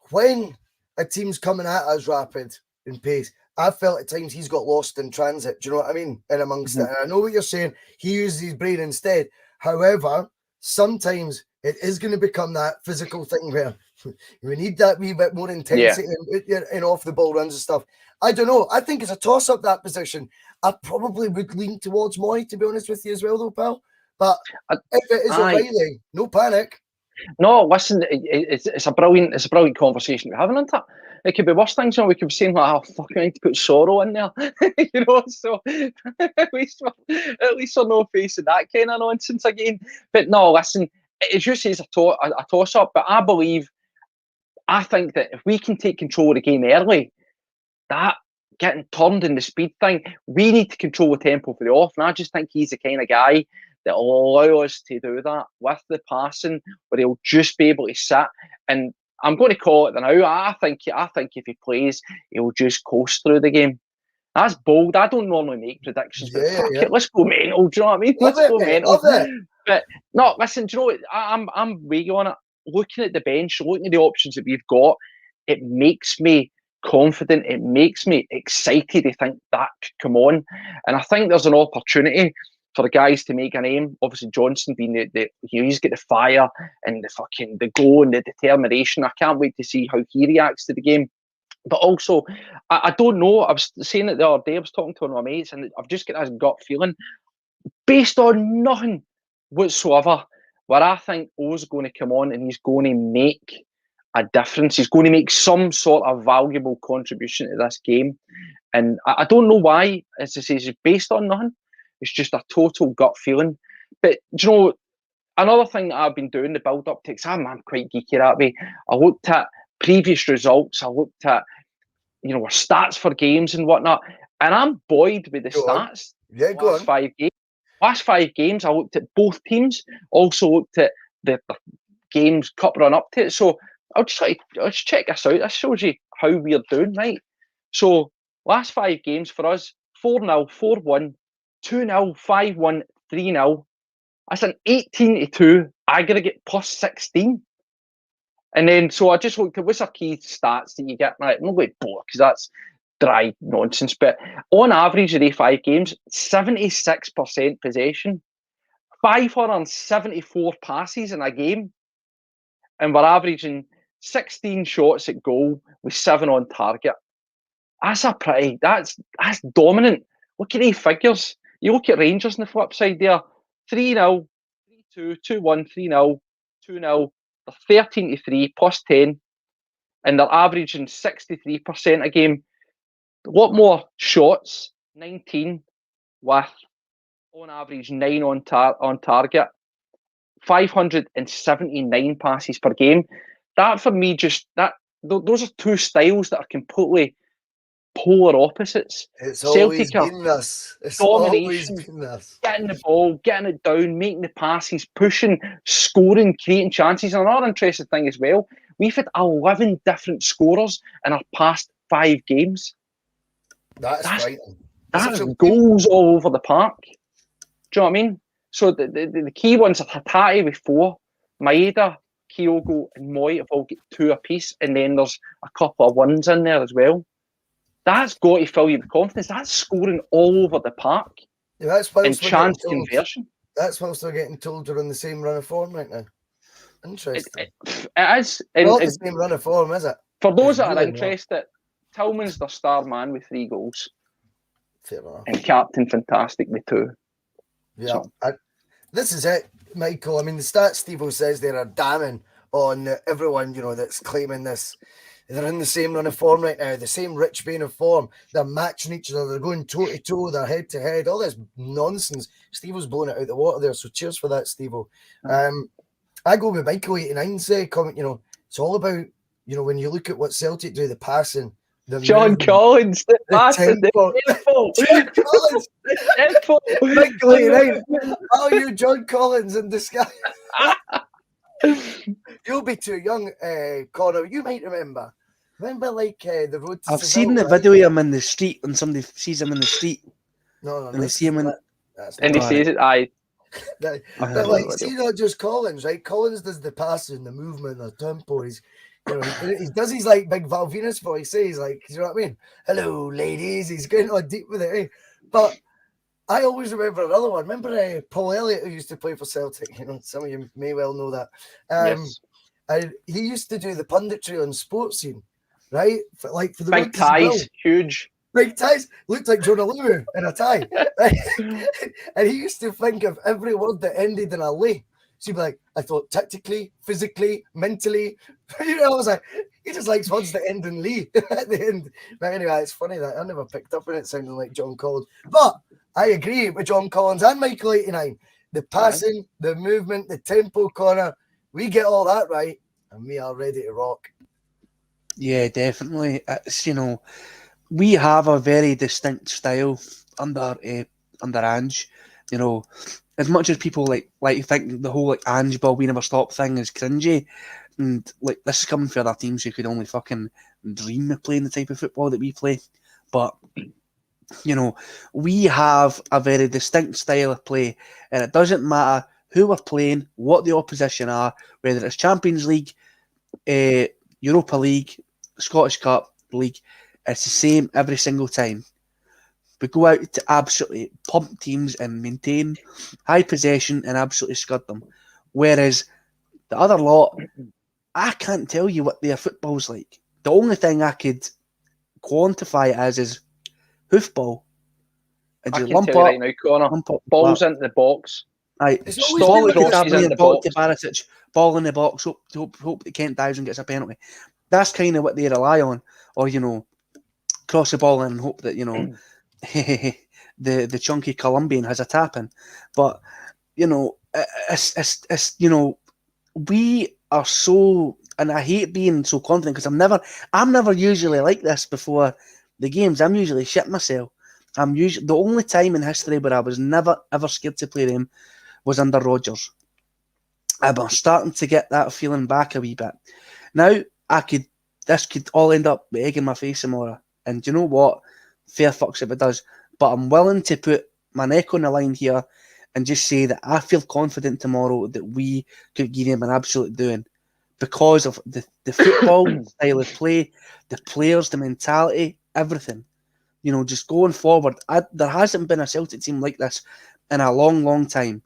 When a team's coming at us rapid in pace, I felt at times he's got lost in transit. Do you know what I mean? In amongst it. And I know what you're saying. He uses his brain instead. However, sometimes it is going to become that physical thing where we need that wee bit more intensity in off the ball runs and stuff. I don't know. I think it's a toss up, that position. I probably would lean towards Moy, to be honest with you as well, though, pal. But if it is O'Reilly, no panic. No, listen, it's a brilliant conversation we're having, isn't it? It could be worse things, we could be saying like, "Oh fuck, I need to put sorrow in there," So at least we're not facing that kind of nonsense again. But no, listen, it just is a toss up. But I think that if we can take control of the game early, that getting turned in the speed thing, we need to control the tempo for the off. And I just think he's the kind of guy that will allow us to do that with the passing, where he'll just be able to sit. And I'm going to call it now. I think if he plays, he'll just coast through the game. That's bold. I don't normally make predictions, but fuck it, let's go mental. Do you know what I mean? Let's go mental. But no, listen, do you know what? I'm way on it. Looking at the bench, looking at the options that we've got, it makes me confident. It makes me excited to think that could come on. And I think there's an opportunity for the guys to make a name. Obviously, Johnson being he's got the fire and the go and the determination. I can't wait to see how he reacts to the game. But also, I don't know. I was saying it the other day. I was talking to one of my mates, and I've just got this gut feeling, based on nothing whatsoever, where I think O's going to come on and he's going to make a difference. He's going to make some sort of valuable contribution to this game. And I don't know why. As I say, it's based on nothing. It's just a total gut feeling. But do you know, another thing that I've been doing, the build-up takes, I'm quite geeky that way. I looked at previous results. I looked at, our stats for games and whatnot. And I'm buoyed with the stats. Yeah, go on. 5 games. Last 5 games, I looked at both teams. Also looked at the games cup run up to it. So I'll just check this out. This shows you how we're doing, right? So last 5 games for us: 4-0, 4-1, 2-0, 5-1, 3-0. That's an 18-2 aggregate plus 16. And then, so I just looked at what's our key stats that you get. Right, I'm not going to bore because that's dry nonsense. But on average, of the 5 games, 76% possession, 574 passes in a game, and we're averaging 16 shots at goal with 7 on target. That's dominant. Look at these figures. You look at Rangers on the flip side there: 3-0, 3-2, 2-1, 3-0, 2-0. They're 13-3 plus 10, and they're averaging 63% a game. A lot more shots, 19, with on average 9 on target, 579 passes per game. That for me, those are 2 styles that are completely polar opposites. It's Celtic always been this. It's domination, always been this. getting the ball, getting it down, making the passes, pushing, scoring, creating chances. And another interesting thing as well, we've had 11 different scorers in our past 5 games. That's frightening. That's goals all over the park. Do you know what I mean? So the key ones are Hatate with 4, Maeda, Kyogo and Moy have all got 2 apiece, and then there's a couple of ones in there as well. That's got to fill you with confidence. That's scoring all over the park. Yeah, and chance conversion. That's whilst they're getting told they're in the same run of form right now. Interesting. It is. Not the same run of form, is it? For those that are interested, Tillman's the star man with 3 goals. Fair enough. And Captain Fantastic with 2. Yeah. So. This is it, Michael. I mean, the stats Steve-O says there are damning on everyone, that's claiming this. They're in the same run of form right now, the same rich vein of form. They're matching each other. They're going toe-to-toe. They're head-to-head. All this nonsense. Steve-O's blowing it out the water there, so cheers for that, Steve-O. I go with Michael 89 say comment, it's all about, when you look at what Celtic do, the passing. John Collins, the passing, the tempo. John Collins. Michael 89. Oh, you John Collins in disguise. You'll be too young, Connor. You might remember. Remember, the road to I've seen the video of him in the street, and somebody sees him in the street. No. And they see him in... And he says it, aye. But see, not just Collins, right? Collins does the passing, the movement, the tempo. He does his big Val Venus voice. He's like, you know what I mean? Hello, ladies. He's getting all deep with it, eh? But I always remember another one. Remember Paul Elliott, who used to play for Celtic? Some of you may well know that. Yes. And he used to do the punditry on Sports Scene, right? For the big ties, huge. Big ties, looked like Jonah Liu in a tie. And he used to think of every word that ended in a lay. So you'd be like, I thought tactically, physically, mentally. You know, I was like, he just likes words that end in Lee at the end. But anyway, it's funny that I never picked up on it sounding like John Collins. But I agree with John Collins and Michael 89. The passing, the movement, the tempo, Connor, we get all that right, and we are ready to rock. Yeah, definitely. It's, you know, we have a very distinct style under Ange. You know, as much as people like think the whole like Ange ball we never stop thing is cringy, and like this is coming for other teams who could only fucking dream of playing the type of football that we play. But you know, we have a very distinct style of play, and it doesn't matter who we're playing, what the opposition are, whether it's Champions League, Europa League, Scottish Cup League. It's the same every single time. We go out to absolutely pump teams and maintain high possession and absolutely scud them. Whereas the other lot, I can't tell you what their football's like. The only thing I could quantify it as is hoofball. And I just can lump tell you up, right now, Connor, lump up, balls into the box. Aye, It's always ball been to crosses in the ball box. to Barisic, ball in the box, hope that Kent dives and gets a penalty. That's kind of what they rely on. Or, you know, cross the ball in and hope that, you know, the chunky Colombian has a tap in. But, you know, it's you know, we are so, and I hate being so confident because I'm never usually like this before the games. I'm usually shit myself. I'm usually the only time in history where I was never ever scared to play them was under Rodgers. I'm starting to get that feeling back a wee bit. Now this could all end up with egg in my face tomorrow. And do you know what? Fair fucks if it does. But I'm willing to put my neck on the line here and just say that I feel confident tomorrow that we could give him an absolute doing because of the football style of play, the players, the mentality, everything. You know, just going forward. There hasn't been a Celtic team like this in a long, long time.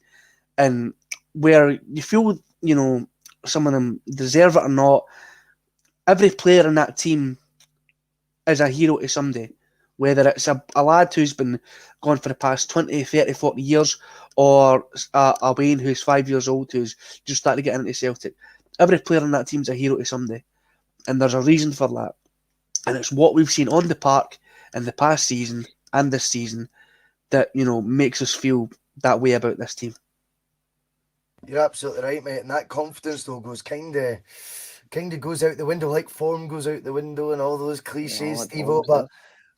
And where you feel, you know, some of them deserve it or not, every player in that team is a hero to somebody. Whether it's a lad who's been gone for the past 20, 30, 40 years, or a Wayne who's 5 years old who's just started to get into Celtic. Every player in that team's a hero to somebody. And there's a reason for that. And it's what we've seen on the park in the past season and this season that, you know, makes us feel that way about this team. You're absolutely right, mate. And that confidence, though, goes kind of goes out the window, like form goes out the window and all those cliches, Steve-O. But,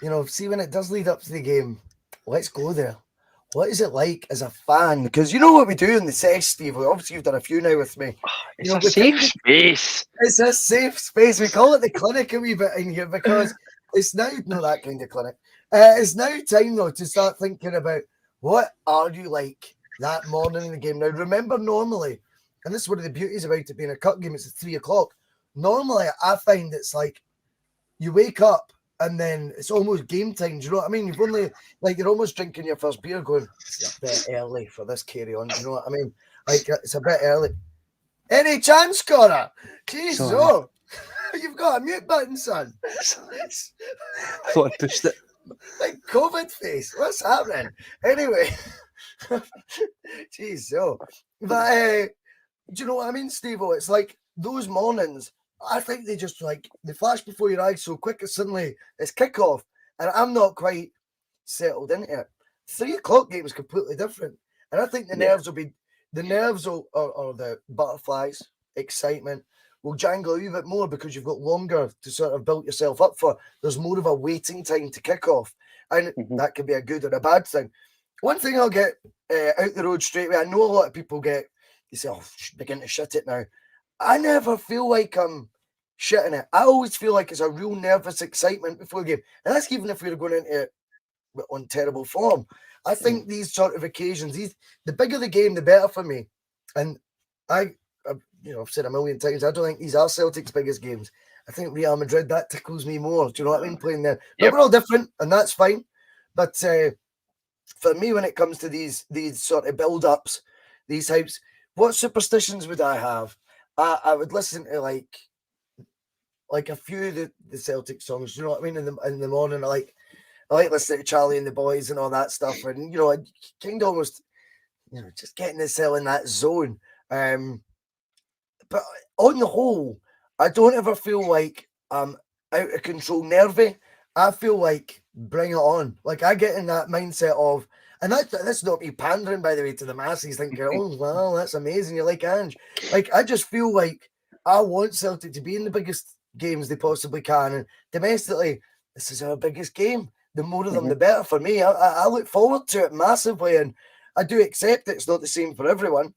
you know, see, when it does lead up to the game, let's go there. What is it like as a fan? Because you know what we do in the Sesh, Steve. Obviously, you've done a few now with me. It's you know, a safe space. It's a safe space. We call it the clinic a wee bit in here because it's now not that kind of clinic. It's now time, though, to start thinking about what are you like that morning in the game. Now, remember, normally, and this is one of the beauties about it being a cup game, it's at 3 o'clock. Normally, I find it's like you wake up and then it's almost game time. Do you know what I mean? You've only, like, you're almost drinking your first beer going, it's a bit early for this carry on. Do you know what I mean? Like, it's a bit early. Any chance, Connor? Jeez, oh, you've got a mute button, son. I thought I pushed it. Like COVID face. What's happening? Anyway, jeez, so. But do you know what I mean, Steve-O? It's like those mornings, I think they just like, they flash before your eyes so quick, it's suddenly, it's kickoff. And I'm not quite settled into it. 3 o'clock game is completely different. And I think the nerves will be, or the butterflies, excitement, will jangle a wee bit more because you've got longer to sort of build yourself up for. There's more of a waiting time to kick off. And that can be a good or a bad thing. One thing I'll get out the road straight away, I know a lot of people get, you say, oh, begin to shit it now. I never feel like I'm shitting it. I always feel like it's a real nervous excitement before the game. And that's even if we're going into it on terrible form. I think these sort of occasions, the bigger the game, the better for me. And I've said a million times, I don't think these are Celtic's biggest games. I think Real Madrid, that tickles me more. Do you know what I mean? Playing there. But we're all different, and that's fine. But for me, when it comes to these sort of build-ups, these hypes, what superstitions would I have? I would listen to like a few of the Celtic songs. Do you know what I mean? In the morning, I like listening to Charlie and the Boys and all that stuff. And, you know, I kind of almost, you know, just getting myself in that zone. But on the whole, I don't ever feel like I'm out of control nervy. I feel like bring it on. Like I get in that mindset of, and that's not me pandering, by the way, to the masses thinking, oh, wow, that's amazing. You like Ange. Like, I just feel like I want Celtic to be in the biggest games they possibly can. And domestically, this is our biggest game. The more of them, the better for me. I look forward to it massively. And I do accept it's not the same for everyone.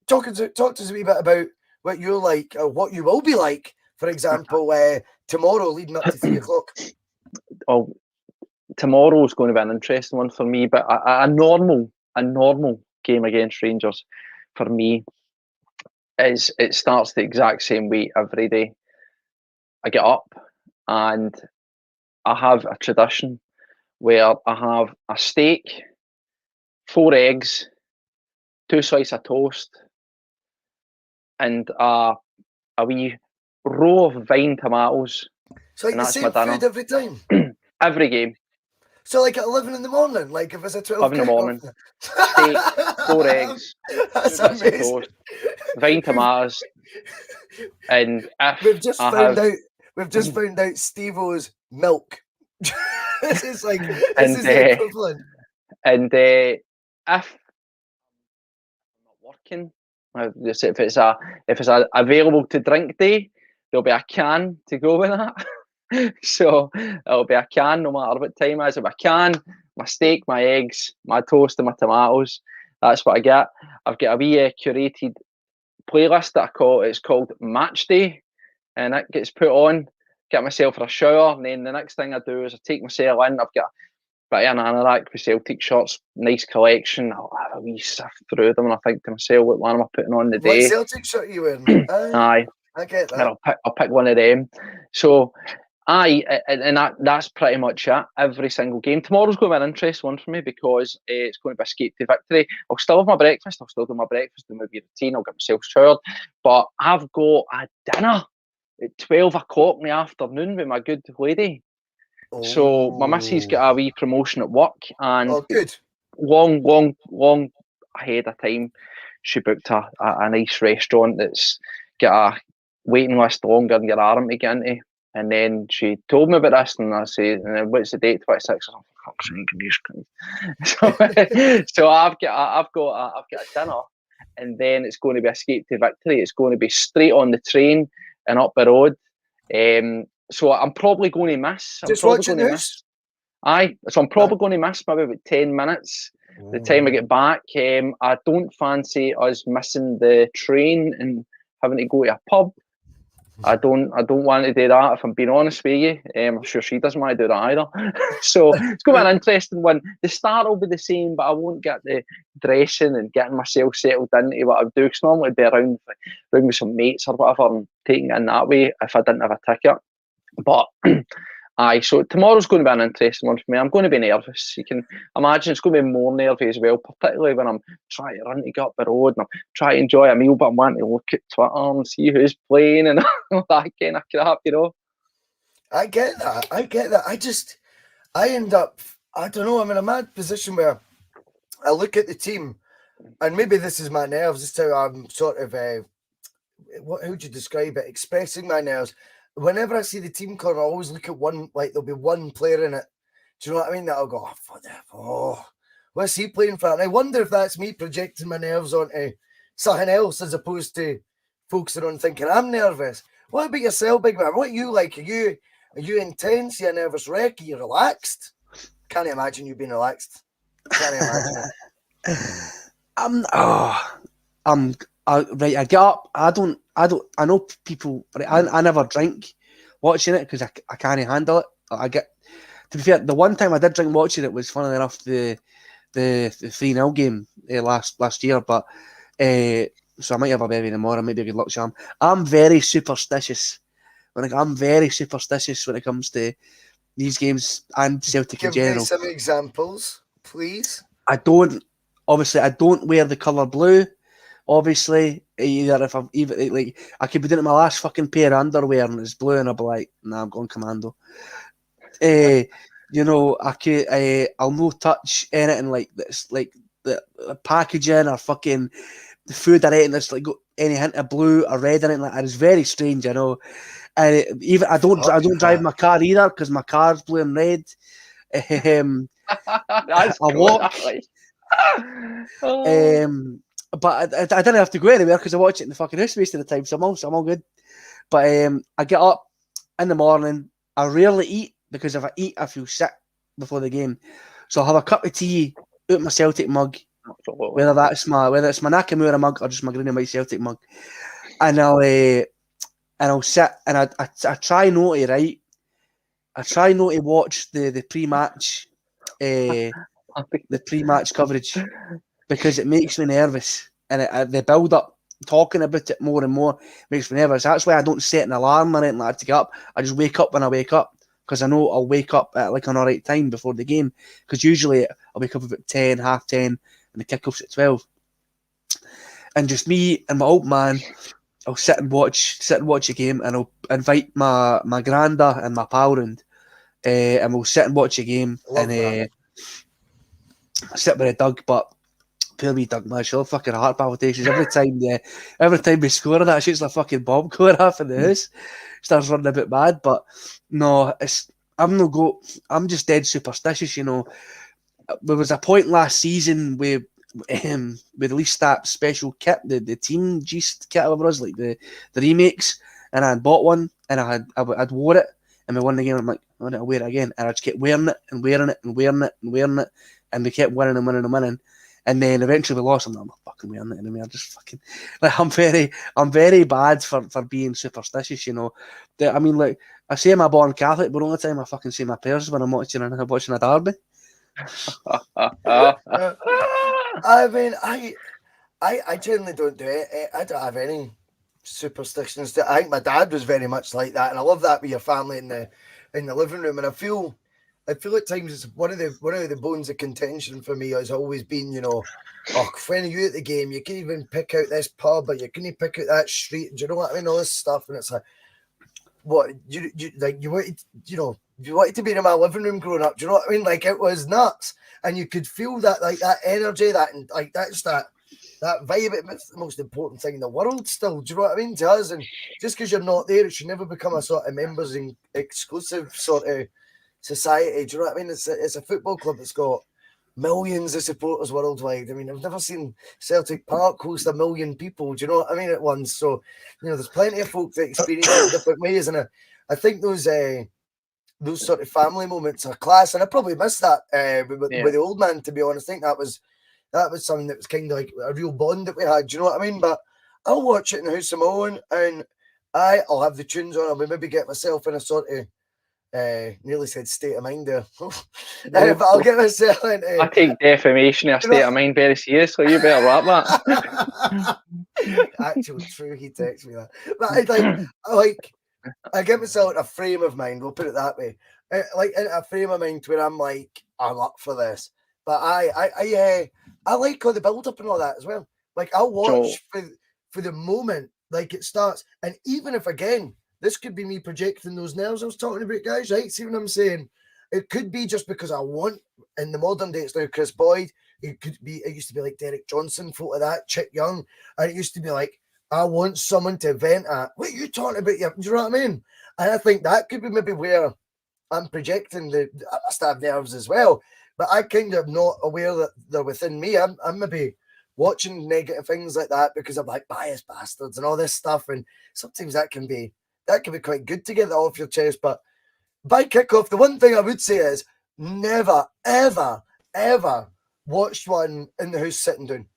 Talk to us a wee bit about what you're like, or what you will be like, for example, tomorrow leading up to 3 o'clock. Oh, tomorrow's going to be an interesting one for me, but a normal game against Rangers for me is it starts the exact same way every day. I get up and I have a tradition where I have a steak, 4 eggs, 2 slices of toast, and a wee row of vine tomatoes. So like the same food every time? Every game. So like at 11 in the morning, like if it's a 12 11 in the morning. Steak, 4 eggs, that's 2 bits of amazing. toast, vine tomatoes, and if we've just found out Steve-O's milk. It's like this is the equivalent. And if I'm not working, if it's a available to drink day, there'll be a can to go with that. So it'll be a can no matter what time it is. It'll be a can, my steak, my eggs, my toast and my tomatoes. That's what I get. I've got a wee curated playlist that it's called Match Day, and it gets put on, get myself a shower, and then the next thing I do is I take myself in. I've got a bit of an anorak with Celtic shirts, nice collection. I'll have a wee sift through them and I think to myself, what one am I putting on today? What Celtic shirt are you wearing? Aye. I get that. And I'll pick one of them. So and that's pretty much it. Every single game. Tomorrow's going to be an interesting one for me because it's going to be a escape to victory. I'll still have my breakfast. I'll still do my breakfast, do my routine. I'll get myself showered. But I've got a dinner at 12 o'clock in the afternoon with my good lady. Oh. So my missus got a wee promotion at work, and good. long ahead of time, she booked a nice restaurant that's got a waiting list longer than your arm to get into. And then she told me about this, and I said, "What's the date? 26." I'm like, so I've got a dinner, and then it's going to be escape to victory. It's going to be straight on the train and up the road. So I'm probably going to miss. Just watching this. Aye, so I'm probably going to miss maybe about 10 minutes. The time I get back, I don't fancy us missing the train and having to go to a pub. I don't want to do that, if I'm being honest with you. I'm sure she doesn't want to do that either. So it's going to be an interesting one. The start will be the same, but I won't get the dressing and getting myself settled into what I do. Because normally I'd be around with some mates or whatever and taking it in that way if I didn't have a ticket. But so tomorrow's going to be an interesting one for me. I'm going to be nervous. You can imagine it's going to be more nervy as well, particularly when I'm trying to run to get up the road and I'm trying to enjoy a meal, but I'm wanting to look at Twitter and see who's playing and all that kind of crap, you know. I get that. I end up, I don't know, I'm in a mad position where I look at the team, and maybe this is my nerves, this is how I'm sort of, how would you describe it? Expressing my nerves. Whenever I see the team card, I always look at one, like there'll be one player in it. Do you know what I mean? That I'll go, what's he playing for? And I wonder if that's me projecting my nerves onto something else as opposed to focusing on thinking I'm nervous. What about yourself, big man? What are you like? Are you intense? Are you a nervous wreck? Are you relaxed? Can't imagine you being relaxed. Can't imagine it. Right, I get up. I know people. I never drink watching it because I can't handle it. To be fair, the one time I did drink watching it was, funnily enough, the 3-0 game last year. But so I might have a baby tomorrow. Maybe a good luck charm. I'm very superstitious. I'm very superstitious when it comes to these games and Celtic in general. Give me some examples, please. I don't wear the colour blue. Obviously, either if I'm even like, I could be doing my last fucking pair of underwear and it's blue, and I'll be like, nah, I'm going commando. I'll no touch anything like this, like the packaging or fucking the food I ate, and there's like got any hint of blue or red in it. Like, it's very strange, I know. And even I don't drive my car either because my car's blue and red. That's I cool, walk. Oh. But I didn't have to go anywhere because I watch it in the fucking house most of the time, so I'm all good. But I get up in the morning. I rarely eat because if I eat, I feel sick before the game. So I'll have a cup of tea out my Celtic mug, whether it's my Nakamura mug or just my green and white Celtic mug, and I'll sit and I try not to write. I try not to watch the pre-match, the pre-match coverage because it makes me nervous, and the build-up, talking about it more and more makes me nervous. That's why I don't set an alarm or anything like that to get up. I just wake up when I wake up because I know I'll wake up at like an alright time before the game. Because usually I'll wake up about 10, half 10, and the kickoff's at 12. And just me and my old man, I'll sit and watch a game, and I'll invite my granda and my pal round, and we'll sit and watch a game. And sit with a Doug, but poor me Doug, man, she'll have fucking heart palpitations every time we score. That shit's like fucking bomb going off in the house. Starts running a bit mad, but no, I'm just dead superstitious, you know. There was a point last season where we released that special kit, the Team Gist kit, whatever it was, like the remakes, and I had bought one, and I'd wore it, and we won the game. I'm like, I need to wear it again, and I just kept wearing it and wearing it and wearing it and wearing it, and we kept winning and winning and winning, and then eventually we lost. I'm not fucking wearing it anymore. I'm just fucking like I'm very bad for being superstitious, you know. I mean, like, I say I'm a born Catholic, but the only time I fucking say my prayers is when I'm watching a derby. I mean, I generally don't do it. I don't have any superstitions. I think my dad was very much like that, and I love that with your family in the living room. And I feel at times it's one of the bones of contention for me has always been, you know, when you're at the game, you can even pick out this pub, or you can pick out that street. Do you know what I mean? All this stuff, and it's like, what you wanted, you know. You wanted to be in my living room growing up. Do you know what I mean? Like, it was nuts, and you could feel that, like, that energy, that vibe. It's the most important thing in the world still. Do you know what I mean? To us, and just because you're not there, it should never become a sort of members and exclusive sort of society. Do you know what I mean? It's a football club that's got millions of supporters worldwide. I mean, I've never seen Celtic Park host 1 million people. Do you know what I mean? At once, so you know, there's plenty of folk that experience it in different ways, and I think those sort of family moments are class, and I probably missed that with the old man, to be honest. I think that was something that was kind of like a real bond that we had. Do you know what I mean? But I'll watch it in the house of my own, and I'll have the tunes on. I'll maybe get myself in a sort of nearly said state of mind there, but I'll get myself in. I take defamation of state of mind very seriously. You better wrap that. Actually, true. He texted me that, but I get myself in a frame of mind, we'll put it that way. Like, in a frame of mind where I'm like, I'm up for this. But I like all the build up and all that as well. Like, I'll watch for the moment, like, it starts. And even if, again, this could be me projecting those nerves I was talking about, guys, right? See what I'm saying? It could be just because I want, in the modern day, it's now Chris Boyd. It used to be like Derek Johnson, folk like that, Chick Young. And it used to be like, I want someone to vent at. What are you talking about? Do you know what I mean? And I think that could be maybe where I'm projecting I must have nerves as well, but I kind of not aware that they're within me. I'm maybe watching negative things like that because I'm like biased bastards and all this stuff. And sometimes that can be quite good to get that off your chest. But by kickoff, the one thing I would say is never, ever, ever watched one in the house sitting down.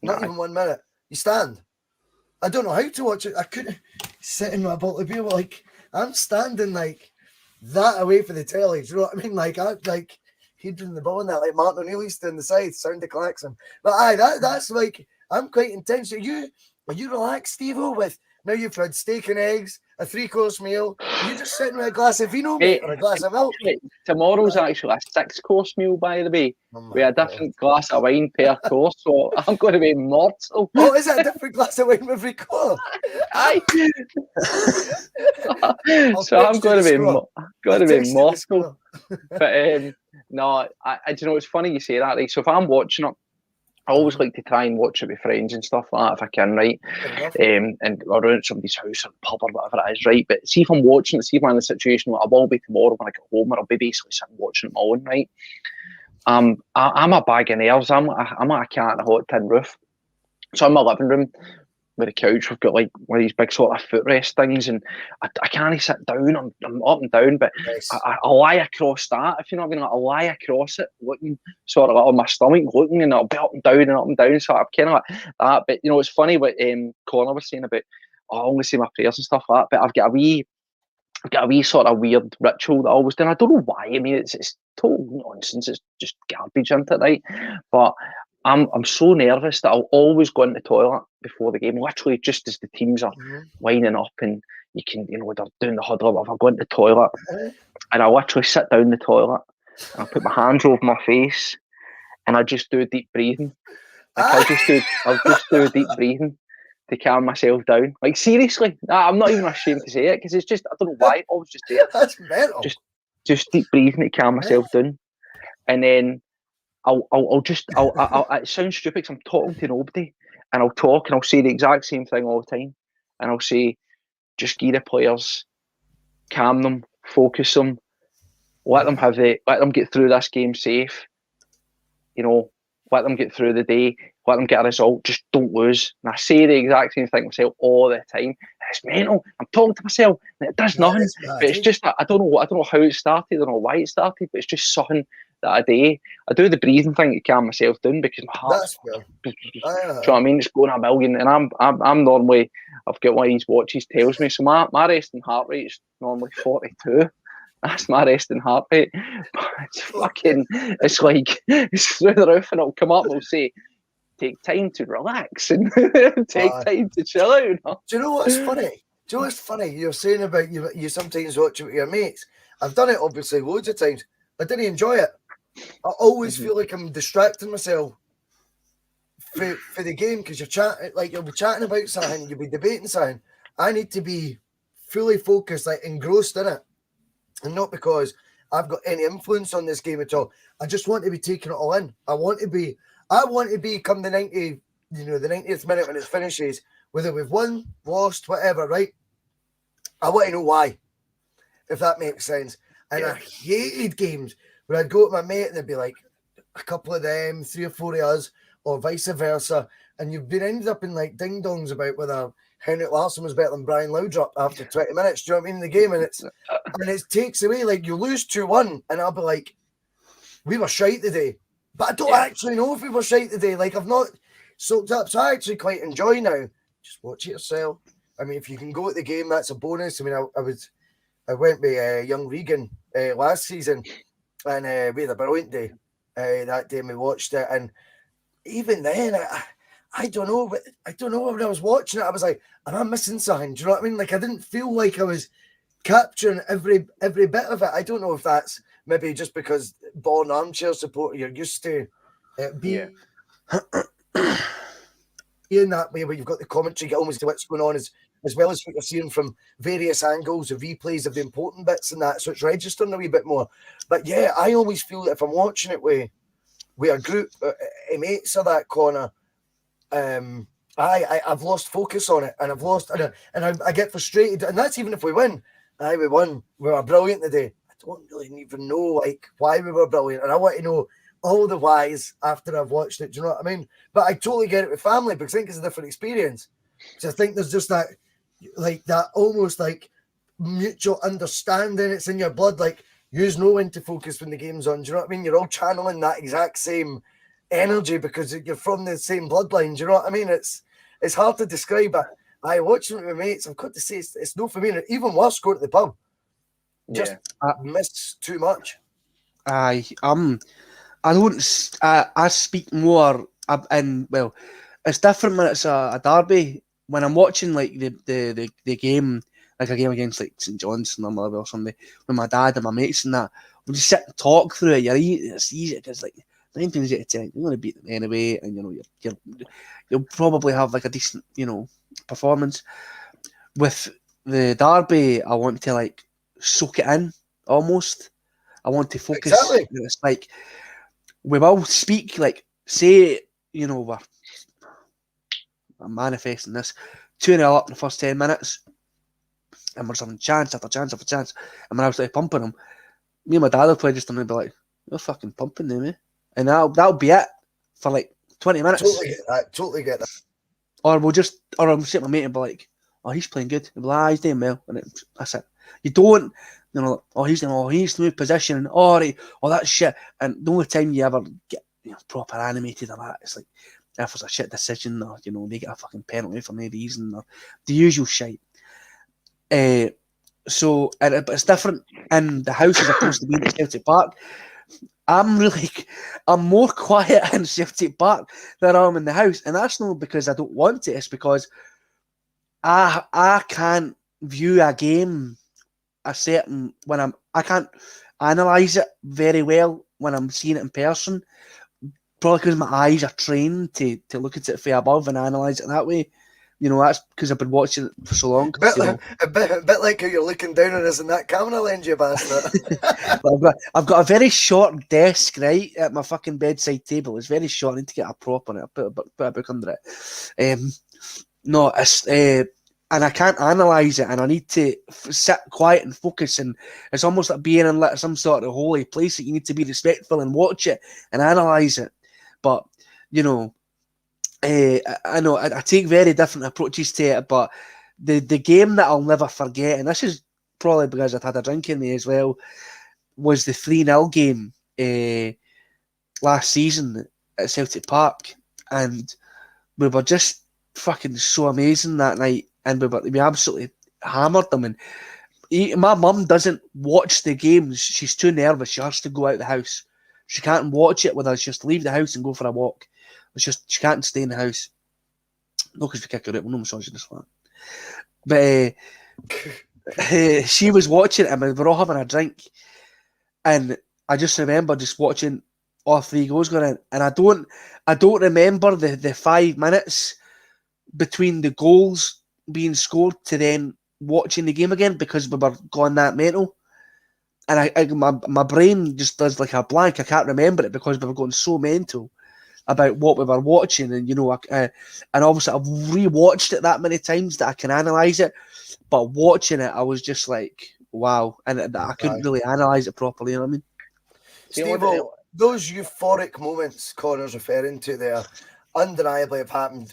Not even 1 minute. You stand. I don't know how to watch it. I couldn't sit in my bottle of beer. Like, I'm standing like that away from the telly. Do you know what I mean? Like, he'd been the ball in that, like Martin O'Neill used to in the side, sound the klaxon. But that's like, I'm quite intense. Are you relaxed, Steve-O, with now you've had steak and eggs, a 3-course meal? Are you just sitting with a glass of vino, mate, or a glass of milk? Tomorrow's actually a 6-course meal, by the way. With a different glass of wine per course, so I'm going to be mortal. Oh, is it a different glass of wine every course? Aye. So I'm going to be mortal. But no, do you know, it's funny you say that. Like, so if I'm watching it, I always like to try and watch it with friends and stuff like that if I can, right? And or around somebody's house or pub or whatever it is, right? But see if I'm watching it, see if I'm in a situation where I will be tomorrow when I get home, or I'll be basically sitting watching it my own, right? I'm a bag of nerves. I'm a cat in a hot tin roof. So in my living room with a couch, we've got like one of these big sort of footrest things, and I can't sit down. I'm up and down, but Nice. I lie across that, if you know what I mean. Like, I lie across it, looking sort of like on my stomach, looking, and I'll be up and down and up and down. So I'm kind of like that. But you know, it's funny what Connor was saying about, oh, I only say my prayers and stuff like that. But I've got a wee sort of weird ritual that I always do. And I don't know why. I mean, it's total nonsense. It's just garbage, isn't it, right? But I'm so nervous that I'll always go in the toilet before the game, literally just as the teams are winding up and they're doing the huddle or whatever. I go into the toilet and I literally sit down in the toilet and I put my hands over my face and I just do deep breathing. Like I'll just do deep breathing to calm myself down. Like, seriously, I'm not even ashamed to say it, because it's just, I don't know why, I always just do it. That's mental. Just deep breathing to calm myself down. And then I'll it sounds stupid because I'm talking to nobody, and I'll talk and I'll say the exact same thing all the time. And I'll say, just give the players, calm them, focus them, let them get through this game safe. You know, let them get through the day, let them get a result, just don't lose. And I say the exact same thing to myself all the time. And it's mental. I'm talking to myself and it does nothing. But it's just that I don't know how it started, I don't know why it started, but it's just something that I do the breathing thing to calm myself down, because my heart's do you know what I mean? It's going a million, and I'm normally, I've got one of these watches tells me, so my resting heart rate is normally 42. That's my resting heart rate. But it's like, it's through the roof, and it'll come up and it'll say, take time to relax and take time to chill out. You know? Do you know what's funny? You're saying about you sometimes watch it with your mates. I've done it obviously loads of times. I didn't enjoy it. I always feel like I'm distracting myself for the game, because you'll be chatting about something, you'll be debating something. I need to be fully focused, like engrossed in it. And not because I've got any influence on this game at all. I just want to be taking it all in. I want to be come the 90th minute when it finishes, whether we've won, lost, whatever, right? I want to know why, if that makes sense. And I hated games where I'd go to my mate and there'd be like a couple of them, 3 or 4 of us, or vice versa. And you've been ended up in like ding dongs about whether Henrik Larsson was better than Brian Laudrup after 20 minutes. Do you know what I mean? In the game, and it takes away, like, you lose 2-1, and I'll be like, we were shite today. But I don't actually know if we were shite today. Like, I've not soaked up. So I actually quite enjoy now. Just watch it yourself. I mean, if you can go at the game, that's a bonus. I mean, I went with young Regan last season, and we had a brilliant day that day, and we watched it. And even then, I don't know, but I don't know, when I was watching it, I was like, am I missing something? Do you know what I mean? Like, I didn't feel like I was capturing every bit of it. I don't know if that's maybe just because born armchair supporter, you're used to being in that way, where you've got the commentary, get almost to what's going on, as well as what you're seeing from various angles, the replays of the important bits and that, so it's registering a wee bit more. But yeah, I always feel that if I'm watching it with a group of mates of that corner, I've lost focus on it, and I've lost, and I get frustrated, and that's even if we win. We won, we were brilliant today. I don't really even know like why we were brilliant, and I want to know all the whys after I've watched it. Do you know what I mean? But I totally get it with family, because I think it's a different experience. Because I think there's just that, like, that almost like mutual understanding. It's in your blood. Like, you know when to focus when the game's on. Do you know what I mean? You're all channeling that exact same energy because you're from the same bloodline. Do you know what I mean? It's hard to describe, but I watch it with my mates. I've got to say, it's no for me. Even worse, going to the pub. Just miss too much. I don't. I speak more, and well, it's different when it's a derby. When I'm watching like the game, like a game against like St John's or Motherwell or something, with my dad and my mates and that, we just sit and talk through it. It's easy because like 9 times out of 10, you're going to beat them anyway, and you know you'll probably have like a decent performance. With the derby, I want to like soak it in almost. I want to focus. Exactly. It's like we will speak, like say you know, I'm manifesting this. 2-0 up in the first 10 minutes, and we're having chance after chance after chance, and we're absolutely pumping them. Me and my dad will play just and be like, "You're fucking pumping them, eh?" And that'll be it for like 20 minutes. Totally get that. Or I'll sit with my mate and be like, "Oh, he's playing good." He'll be like, "He's doing well," and that's it. You don't, you know, he needs to move position, and that shit. And the only time you ever get proper animated or that, it's like if it's a shit decision, or they get a fucking penalty for no reason, or the usual shit. So, but it's different in the house as opposed to being at Celtic Park. I'm more quiet in Celtic Park than I am in the house, and that's not because I don't want it. It's because I can't view a game I can't analyse it very well when I'm seeing it in person. Probably because my eyes are trained to look at it from above and analyse it that way. That's because I've been watching it for so long. A bit like how you're looking down on us in that camera lens, you bastard. I've got a very short desk, right, at my fucking bedside table. It's very short. I need to get a prop on it. I put a book under it. And I can't analyse it, and I need to sit quiet and focus, and it's almost like being in some sort of holy place that you need to be respectful and watch it and analyse it. But, I know I take very different approaches to it, but the game that I'll never forget, and this is probably because I'd had a drink in me as well, was the 3-0 game last season at Celtic Park, and we were just fucking so amazing that night, and we absolutely hammered them. And my mum doesn't watch the games; she's too nervous. She has to go out the house. She can't watch it with us. She has to leave the house and go for a walk. It's just she can't stay in the house. No, because we kick her out. We're no misogynist for that. But she was watching it, and we were all having a drink, and I just remember just watching all 3 goals going in, and I don't remember the 5 minutes between the goals being scored to then watching the game again because we were going that mental. And my brain just does like a blank. I can't remember it because we were going so mental about what we were watching. And, and obviously I've rewatched it that many times that I can analyse it. But watching it, I was just like, wow. And I couldn't really analyse it properly, you know what I mean? Steve, those euphoric moments Connor's referring to there undeniably have happened,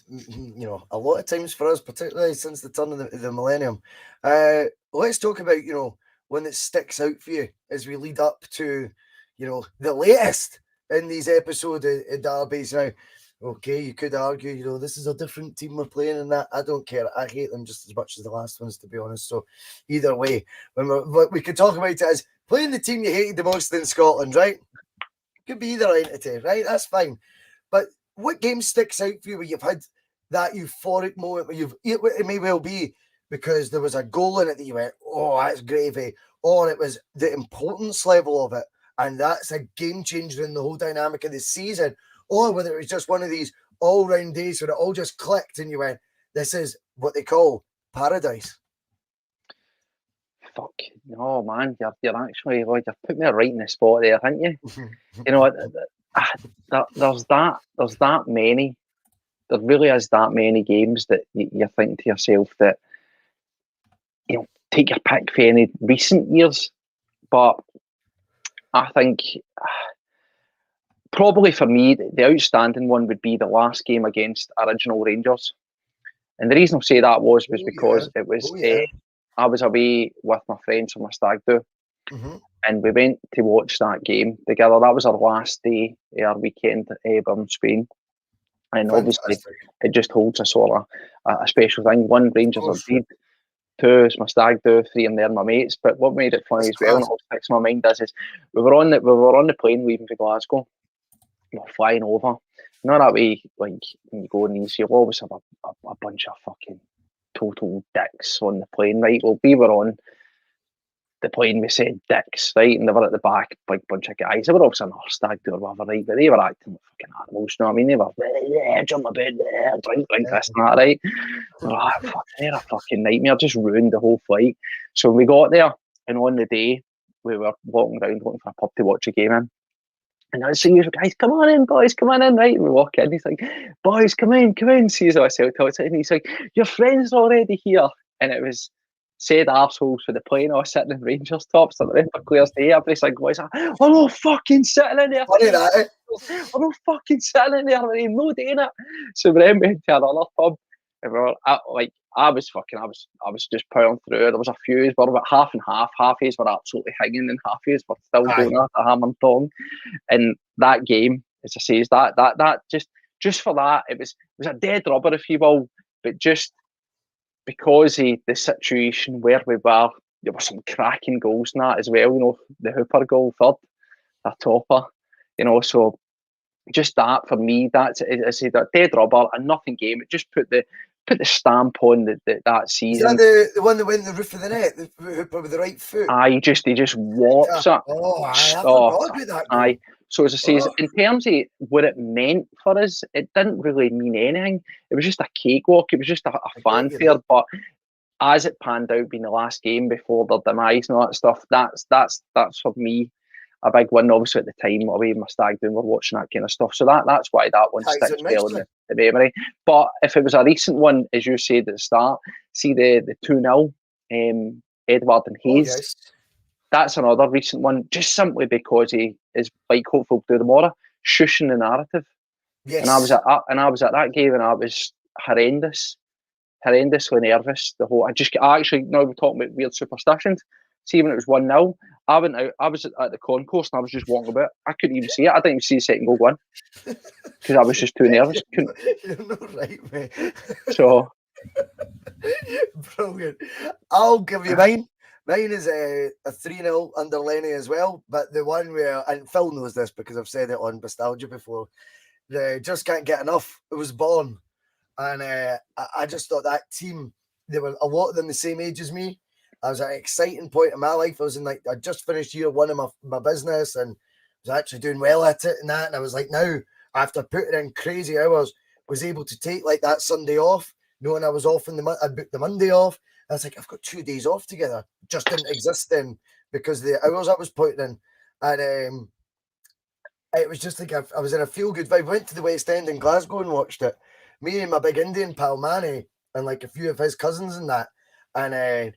a lot of times for us, particularly since the turn of the millennium. Let's talk about, one that sticks out for you as we lead up to, the latest in these episodes of derbies. Now, okay, you could argue, this is a different team we're playing and that. I don't care. I hate them just as much as the last ones, to be honest. So either way, we could talk about it as playing the team you hated the most in Scotland, right? Could be either entity, right? That's fine. But what game sticks out for you where you've had that euphoric moment where it may well be because there was a goal in it that you went, oh, that's gravy, or it was the importance level of it, and that's a game changer in the whole dynamic of the season, or whether it was just one of these all-round days where it all just clicked and you went, this is what they call paradise. Fuck, no, man, you're actually, you've put me right in the spot there, haven't you? There's that many. There really is that many games that you think to yourself that, take your pick for any recent years. But I think probably for me, the outstanding one would be the last game against original Rangers. And the reason I say that was because it was, I was away with my friends for my stag do. Mm-hmm. And we went to watch that game together. That was our last day, our weekend in Spain. And obviously, it just holds a sort of a special thing. 1, Rangers are dead. 2 is my stag do. 3, and they're my mates. But what made it funny as well, and what sticks in my mind is we were on the plane leaving for Glasgow. We were flying over. That way, like when you go in these, you'll always have a bunch of fucking total dicks on the plane, right? Well, we were on the plane, we said dicks, right? And they were at the back, big bunch of guys. They were also in our stag do or whatever, right? But they were acting like fucking animals, you know what I mean? They were, jump my bed, drink this and that, right? Fuck, they're a fucking nightmare, just ruined the whole flight. So we got there, and on the day, we were walking around looking for a pub to watch a game in. And I see you guys, come on in, boys, come on in, right? And we walk in, he's like, boys, come in, sees us outside, and he's like, your friends are already here. And it was said arseholes for the plane, all sitting in Rangers tops, like for Clare's Day. Everybody's like, boys, I'm not fucking sitting in there. Funny that, eh? I'm not fucking sitting in there, I'm not doing it. So we then went to another pub, and we were like, I was just powering through. There was a few, we were about half and half. Halfies were absolutely hanging, and halfies were still going at the hammer and tong. And that game, as I say, is that just for that, it was a dead rubber, if you will, but just because of the situation where we were, there were some cracking goals in that as well. You know, the Hooper goal third, a topper. You know, so just that for me, that's, as I say, that dead rubber, a nothing game. It just put the stamp on that season. Is that the one that went in the roof of the net, the Hooper with the right foot? He just warps it. I forgot about that goal. So as I say, in terms of what it meant for us, it didn't really mean anything. It was just a cakewalk. It was just a fanfare. But as it panned out, being the last game before their demise and all that stuff, that's for me a big win. Obviously, at the time, away with my stag doing, we're watching that kind of stuff. So that's why that one sticks well in the memory. But if it was a recent one, as you said at the start, see the 2-0, Edward and Hayes. Yes. That's another recent one, just simply because he is, like hopeful do tomorrow, shushing the narrative. Yes. And I was at that game, and I was horrendously nervous. I actually, now we're talking about weird superstitions. See, when it was 1-0, I went out. I was at the concourse, and I was just walking about. I couldn't even see it. I didn't even see the second goal go in because I was just too nervous. You're not right, mate. So brilliant. I'll give you mine. Mine is a 3-0 under Lenny as well, but the one where, and Phil knows this because I've said it on Bustalgia before, they just can't get enough. It was born. And I just thought that team, they were a lot of them the same age as me. I was at an exciting point in my life. I was in I just finished year one of my business and was actually doing well at it and that. And I was like, now, after putting in crazy hours, was able to take like that Sunday off, knowing I was off in I'd booked the Monday off. I was like, I've got 2 days off together. Just didn't exist then because the hours I was putting in. And it was just like I was in a feel-good vibe. Went to the West End in Glasgow and watched it. Me and my big Indian pal Manny and like a few of his cousins and that. And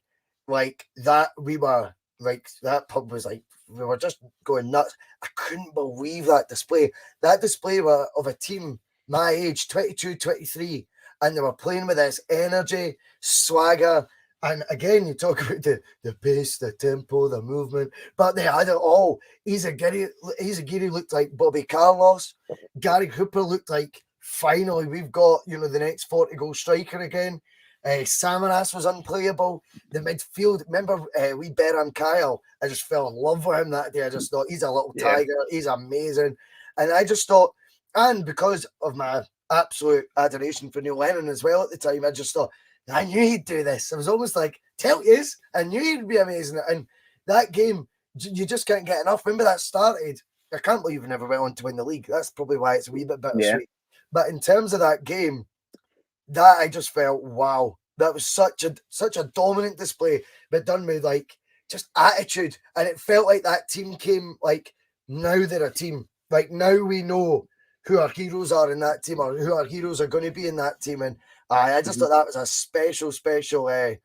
like that, we were like, that pub was like, we were just going nuts. I couldn't believe that display. That display of a team my age, 22, 23. And they were playing with this energy, swagger. And again, you talk about the pace, the tempo, the movement, but they had it all. Easy Giri looked like Bobby Carlos. Gary Hooper looked like finally we've got, the next 40-goal striker again. Samaras was unplayable. The midfield, remember wee Beram Kyle? I just fell in love with him that day. I just thought he's a little tiger. He's amazing. And I just thought, and because of my absolute adoration for Neil Lennon as well at the time, I just thought, I knew he'd do this. I was almost like, tell yous, I knew he'd be amazing. And that game, you just can't get enough. Remember that started, I can't believe we never went on to win the league. That's probably why it's a wee bit bittersweet. But in terms of that game, that I just felt, wow, that was such a dominant display, but done with like just attitude. And it felt like that team came like, now they're a team. Like now we know who our heroes are in that team or who our heroes are going to be in that team. And I just thought that was a special day.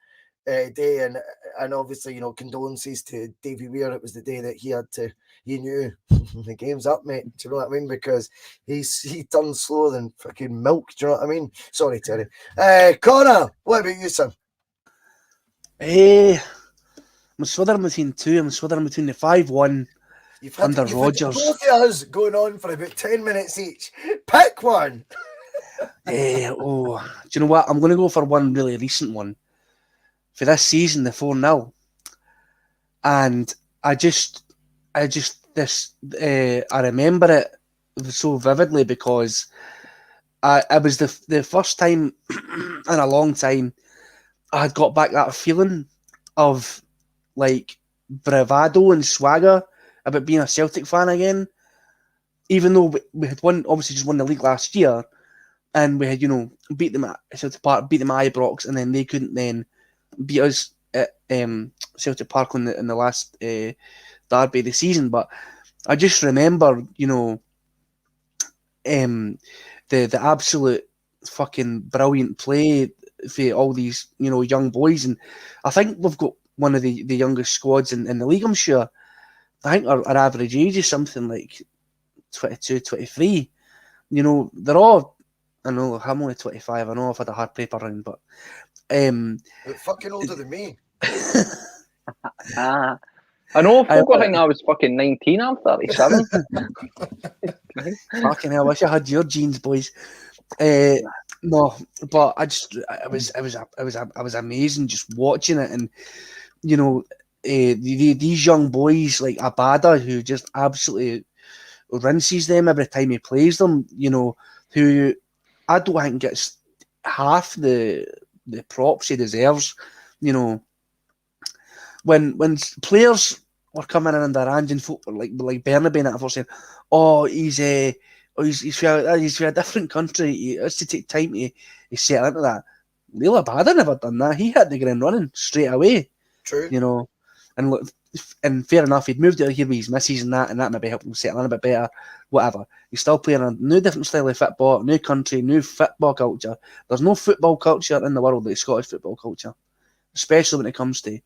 And obviously, condolences to Davy Weir. It was the day that he knew the game's up, mate. Do you know what I mean? Because he turned slower than fucking milk. Do you know what I mean? Sorry, Terry. Connor, what about you, son? I'm swithering between two. I'm swithering between the 5-1 under Rodgers. Both of us going on for about 10 minutes each. Pick one. Do you know what? I'm going to go for one really recent one for this season, the 4-0. And I remember it so vividly because it was the first time in a long time I had got back that feeling of like bravado and swagger about being a Celtic fan again. Even though we had obviously just won the league last year, and we had, beat them at Celtic Park, beat them at Ibrox, and then they couldn't then beat us at Celtic Park in the last derby of the season. But I just remember, the absolute fucking brilliant play for all these, young boys. And I think we've got one of the youngest squads in the league, I'm sure. I think our average age is something like 22, 23. They're all, I know, I'm only 25. I know I've had a hard paper round, but... They're fucking older than me. I know, folk think I was fucking 19, I'm 37. Fucking hell, I wish I had your genes, boys. No, but I was amazing just watching it, and these young boys like Abada, who just absolutely rinses them every time he plays them. Who I don't think gets half the props he deserves. When players were coming in under Ange football, like Bernabe and that, for saying, he's from a different country. He has to take time to settle into that. Real Abada never done that. He hit the ground running straight away. True. And look, and fair enough, he'd moved out here with his missus and that maybe helped him settle in a bit better. Whatever. He's still playing a new different style of football, new country, new football culture. There's no football culture in the world like Scottish football culture, especially when it comes to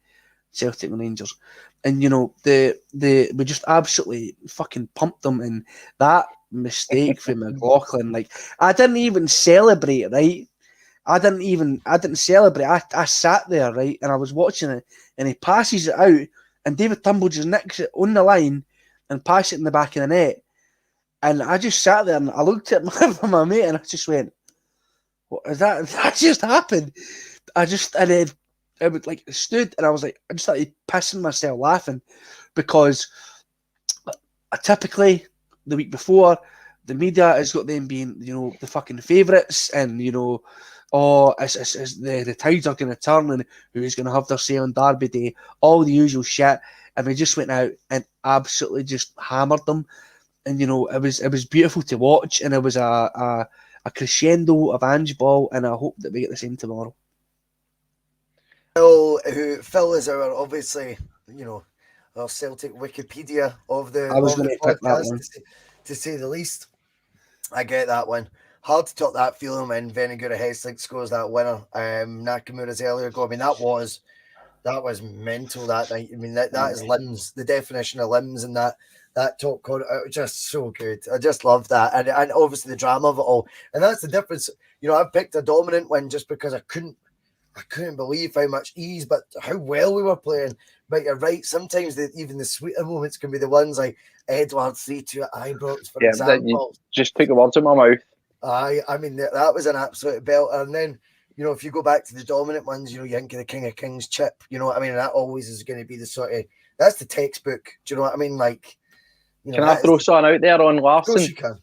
Celtic and Rangers. And we just absolutely fucking pumped them. And that mistake for McLaughlin, like, I didn't even celebrate, right? I didn't celebrate. I sat there, right, and I was watching it, and he passes it out, and David Turnbull just nicks it on the line and passes it in the back of the net. And I just sat there and I looked at my mate and I just went, "What is that? That just happened." I would like stood and I was like, I just started pissing myself laughing, because typically the week before the media has got them being, the fucking favourites, and it's the tides are going to turn and who's going to have their say on Derby Day, all the usual shit. And we just went out and absolutely just hammered them. And it was beautiful to watch, and it was a crescendo of Ange ball, and I hope that we get the same tomorrow. Phil is our, obviously, our Celtic Wikipedia of the podcast, to say the least. I get that one. Hard to top that feeling when Venegura Hessling scores that winner. Nakamura's earlier goal. I mean, that was mental that night. I mean, that is limbs, the definition of limbs, and that top corner. It was just so good. I just love that, and obviously the drama of it all. And that's the difference. I picked a dominant win just because I couldn't believe how much ease, but how well we were playing. But you're right. Sometimes even the sweeter moments can be the ones like Edward 3-2 at Ibrox, for example. You just took the words out of my mouth. I mean, that was an absolute belt. And then, if you go back to the dominant ones, you think of the King of Kings chip. You know what I mean? And that always is going to be the sort of, that's the textbook. Do you know what I mean? Like, can I throw something out there on Larsson? Of course you can.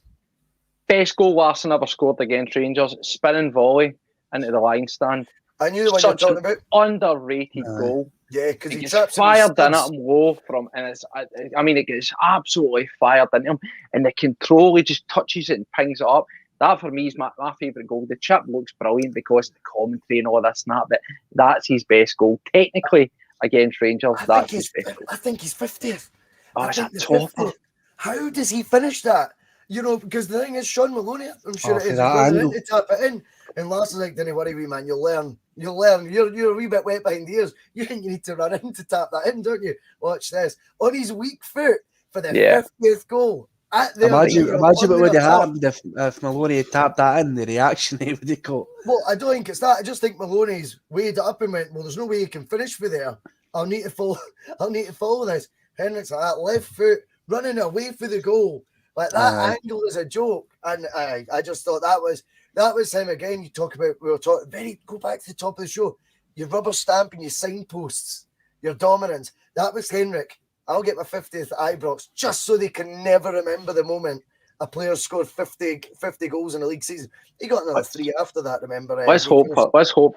Best goal Larsson ever scored against Rangers, spinning volley into the line stand. I knew the one you were talking about. Underrated goal. Yeah, because he gets fired in at him low from, and it gets absolutely fired in him, and the control, he just touches it and pings it up. That for me is my favourite goal. The chip looks brilliant because of the commentary and all this and that, but that's his best goal. Technically, against Rangers, that's his best goal. I think he's 50th. Oh, it's a topper. How does he finish that? Because the thing is, Sean Maloney, I'm sure it is, to tap it in. And Larson's like, don't worry, wee man, you'll learn. You're a wee bit wet behind the ears. You think you need to run in to tap that in, don't you? Watch this. On his weak foot for the 50th goal. Imagine what would have happened if Maloney had tapped that in, the reaction he would have got. Well, I don't think it's that. I just think Maloney's weighed it up and went, well, there's no way he can finish for there. I'll need to follow this. Henrik's like that left foot running away for the goal. Like that angle is a joke. And I just thought that was him again. You talk about, go back to the top of the show. Your rubber stamp and your signposts, your dominance. That was Henrik. I'll get my 50th Ibrox just so they can never remember the moment a player scored 50 goals in a league season. He got another 3 after that, remember? Let's hope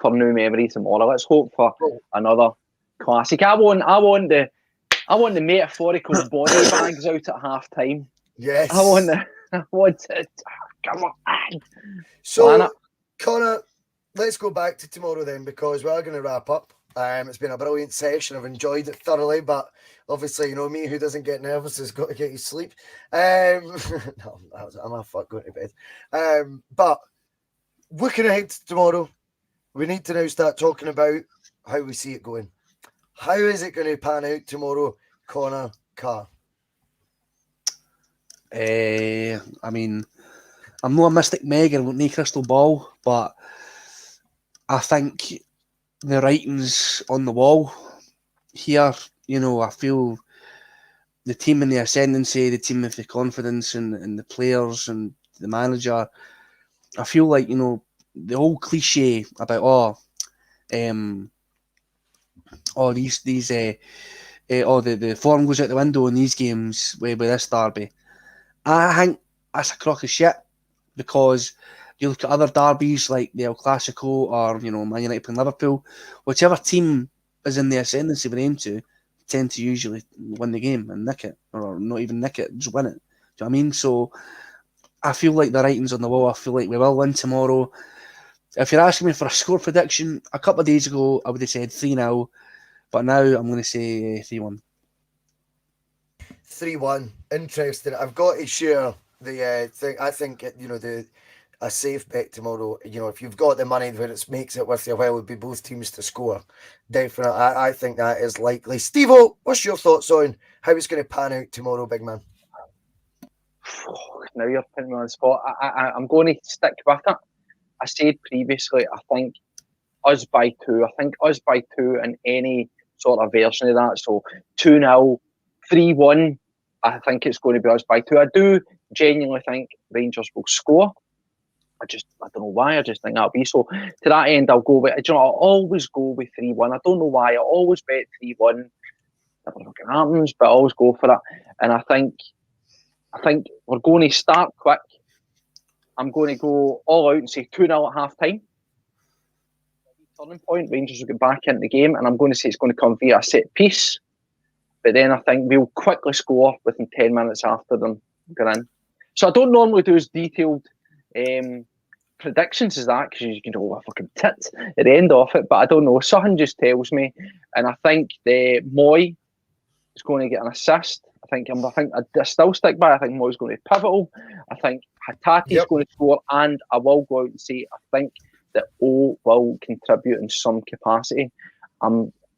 for new memories tomorrow. Let's hope for another classic. I want the metaphorical body bags out at half time. Yes. I want it. Come on. So, Connor, let's go back to tomorrow then, because we are going to wrap up. It's been a brilliant session. I've enjoyed it thoroughly, but obviously, you know me, who doesn't get nervous has got to get his sleep. No, I'm a fuck going to bed. But looking ahead to tomorrow, we need to now start talking about how we see it going. How is it going to pan out tomorrow, Connor Carr? I mean, I'm not a mystic Meg, I don't need crystal ball, but I think the writing's on the wall here. You know, I feel the team in the ascendancy, the team with the confidence and the players and the manager. I feel like, you know, the whole cliche about the form goes out the window in these games with this derby. I think that's a crock of shit, because you look at other derbies like the El Clasico or, you know, Man United playing Liverpool, whichever team is in the ascendancy we're aimed to tend to usually win the game and nick it, or not even nick it, just win it. Do you know what I mean? So I feel like the writing's on the wall. I feel like we will win tomorrow. If you're asking me for a score prediction, a couple of days ago I would have said 3-0, but now I'm going to say 3-1. 3-1. Interesting. I've got to share the thing. I think, you know, a safe bet tomorrow, you know, if you've got the money where it makes it worth your while, would be both teams to score. Definitely. I think that is likely. Steve-O, what's your thoughts on how it's going to pan out tomorrow, big man? Now you're putting me on the spot. I'm going to stick with it. I said previously, I think us by 2. I think us by 2 in any sort of version of that. So 2-0, 3-1. I think it's going to be us by 2. I do genuinely think Rangers will score. I don't know why. I just think that'll be so. To that end, I'll go with. You know, I'll always go with 3-1. I don't know why. I always bet 3-1. Never fucking happens, but I always go for it. And I think we're going to start quick. I'm going to go all out and say 2-0 at half time. Turning point, Rangers will get back into the game, and I'm going to say it's going to come via a set piece. But then I think we'll quickly score within 10 minutes after them get in. So I don't normally do as detailed predictions as that, because you can go a fucking tit at the end of it, but I don't know. Something just tells me, and I think the Moy is going to get an assist. I still stick by. I think Moy's going to be pivotal. I think Hatate's going to score, and I will go out and say I think that O will contribute in some capacity.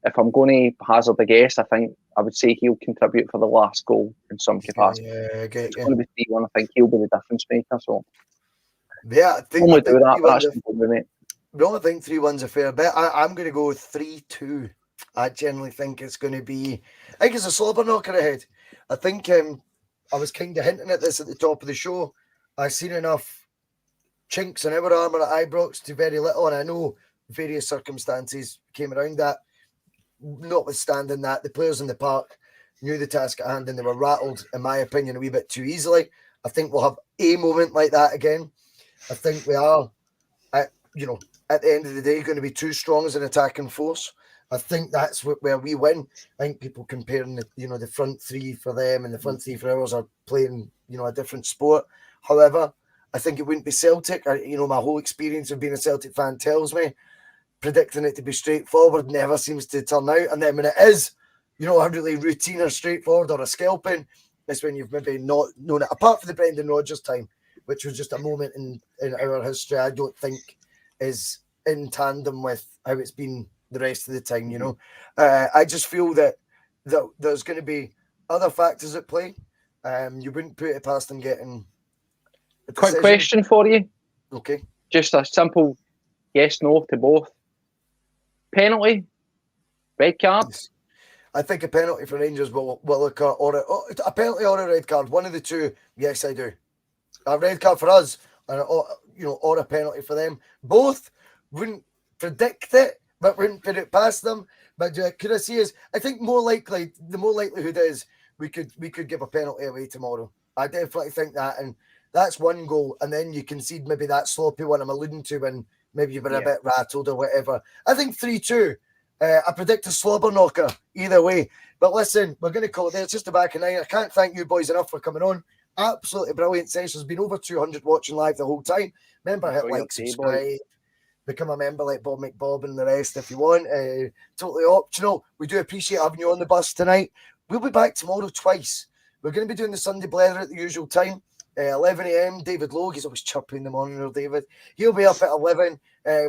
If I'm going to hazard a guess, I think I would say he'll contribute for the last goal in some capacity. It's going to be 3-1. I think he'll be the difference maker. So yeah, I think we only think 3-1's a fair bet. I'm going to go 3-2. I generally think it's going to be. I think it's a slobber knocker ahead. I think I was kind of hinting at this at the top of the show. I've seen enough chinks in our armour at Ibrox to very little, and I know various circumstances came around that. Notwithstanding that, the players in the park knew the task at hand and they were rattled, in my opinion, a wee bit too easily. I think we'll have a moment like that again. I think we are, at the end of the day, going to be too strong as an attacking force. I think that's where we win. I think people comparing the front three for them and the front three for ours are playing a different sport. However, I think it wouldn't be Celtic. My whole experience of being a Celtic fan tells me predicting it to be straightforward never seems to turn out. And then when it is, a really routine or straightforward or a scalping, it's when you've maybe not known it. Apart from the Brendan Rodgers time, which was just a moment in our history, I don't think is in tandem with how it's been the rest of the time. I just feel that there's going to be other factors at play. You wouldn't put it past them getting a decision. Quick question for you. Okay. Just a simple yes, no to both. Penalty, red card. Yes. I think a penalty for Rangers will occur, or a penalty or a red card. One of the two. Yes, I do. A red card for us, or a penalty for them. Both wouldn't predict it, but wouldn't put it past them. But could I see I think the more likelihood is we could give a penalty away tomorrow. I definitely think that, and that's one goal, and then you concede maybe that sloppy one I'm alluding to when maybe you were a bit rattled or whatever. I think 3-2. I predict a slobber knocker either way. But listen, we're going to call it there. It's just the back of 9. I can't thank you boys enough for coming on. Absolutely brilliant session. There's been over 200 watching live the whole time. Remember, hit like, subscribe, become a member like Bob McBob and the rest if you want. Totally optional. We do appreciate having you on the bus tonight. We'll be back tomorrow twice. We're going to be doing the Sunday Blether at the usual time. 11 a.m. David Logue, he's always chirpy in the morning, or David. He'll be up at 11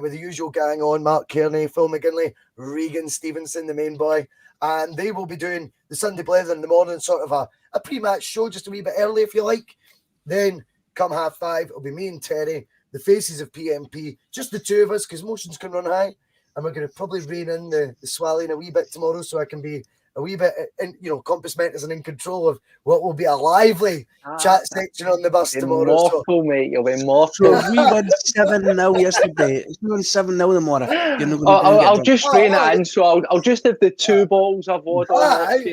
with the usual gang on: Mark Kearney, Phil McGinley, Regan Stevenson, the main boy. And they will be doing the Sunday Blether in the morning, sort of a pre-match show, just a wee bit early if you like. Then come 5:30, it'll be me and Terry, the faces of PMP, just the two of us, because emotions can run high. And we're going to probably rein in the swelling a wee bit tomorrow, so I can be a wee bit, compass mentis and in control of what will be a lively chat section on the bus tomorrow. Mortal, mate. You'll be mortal. So we won 7-0 yesterday. If we won 7-0 tomorrow, you're not going to I'll just rein it in. So I'll just have the 2 balls I've ordered. Do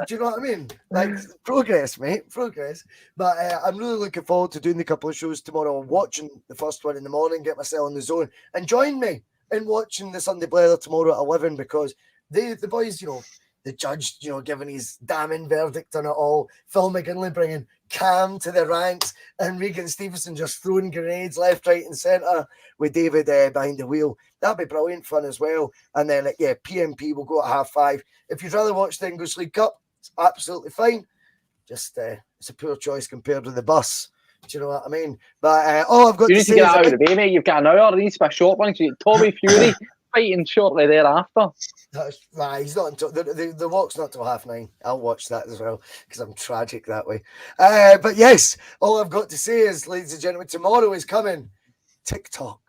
you know what I mean? Like, progress, mate, progress. But I'm really looking forward to doing the couple of shows tomorrow. I'm watching the first one in the morning, get myself in the zone, and join me in watching the Sunday Blether tomorrow at 11, because the boys, the judge, giving his damning verdict on it all. Phil McGinley bringing calm to the ranks, and Regan Stevenson just throwing grenades left, right, and centre with David behind the wheel. That'll be brilliant fun as well. And then, PMP will go at 5:30. If you'd rather watch the English League Cup, it's absolutely fine. Just it's a poor choice compared with the bus. Do you know what I mean? But all I've got to say get out of the way, mate. You've got an hour. It needs to be a short one. Tommy Fury fighting shortly thereafter. That's right. He's not until the walk's not till 9:30. I'll watch that as well because I'm tragic that way. But yes, all I've got to say is, ladies and gentlemen, tomorrow is coming. TikTok.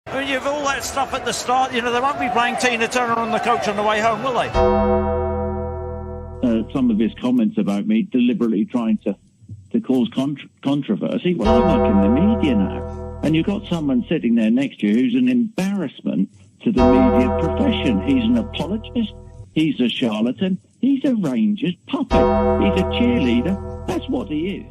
I mean, you've all that stuff at the start. They won't be playing Tina Turner on the coach on the way home, will they? Some of his comments about me deliberately trying to cause controversy. Well, I work in the media now, and you've got someone sitting there next to you who's an embarrassment to the media profession. He's an apologist. He's a charlatan. He's a Rangers puppet. He's a cheerleader. That's what he is.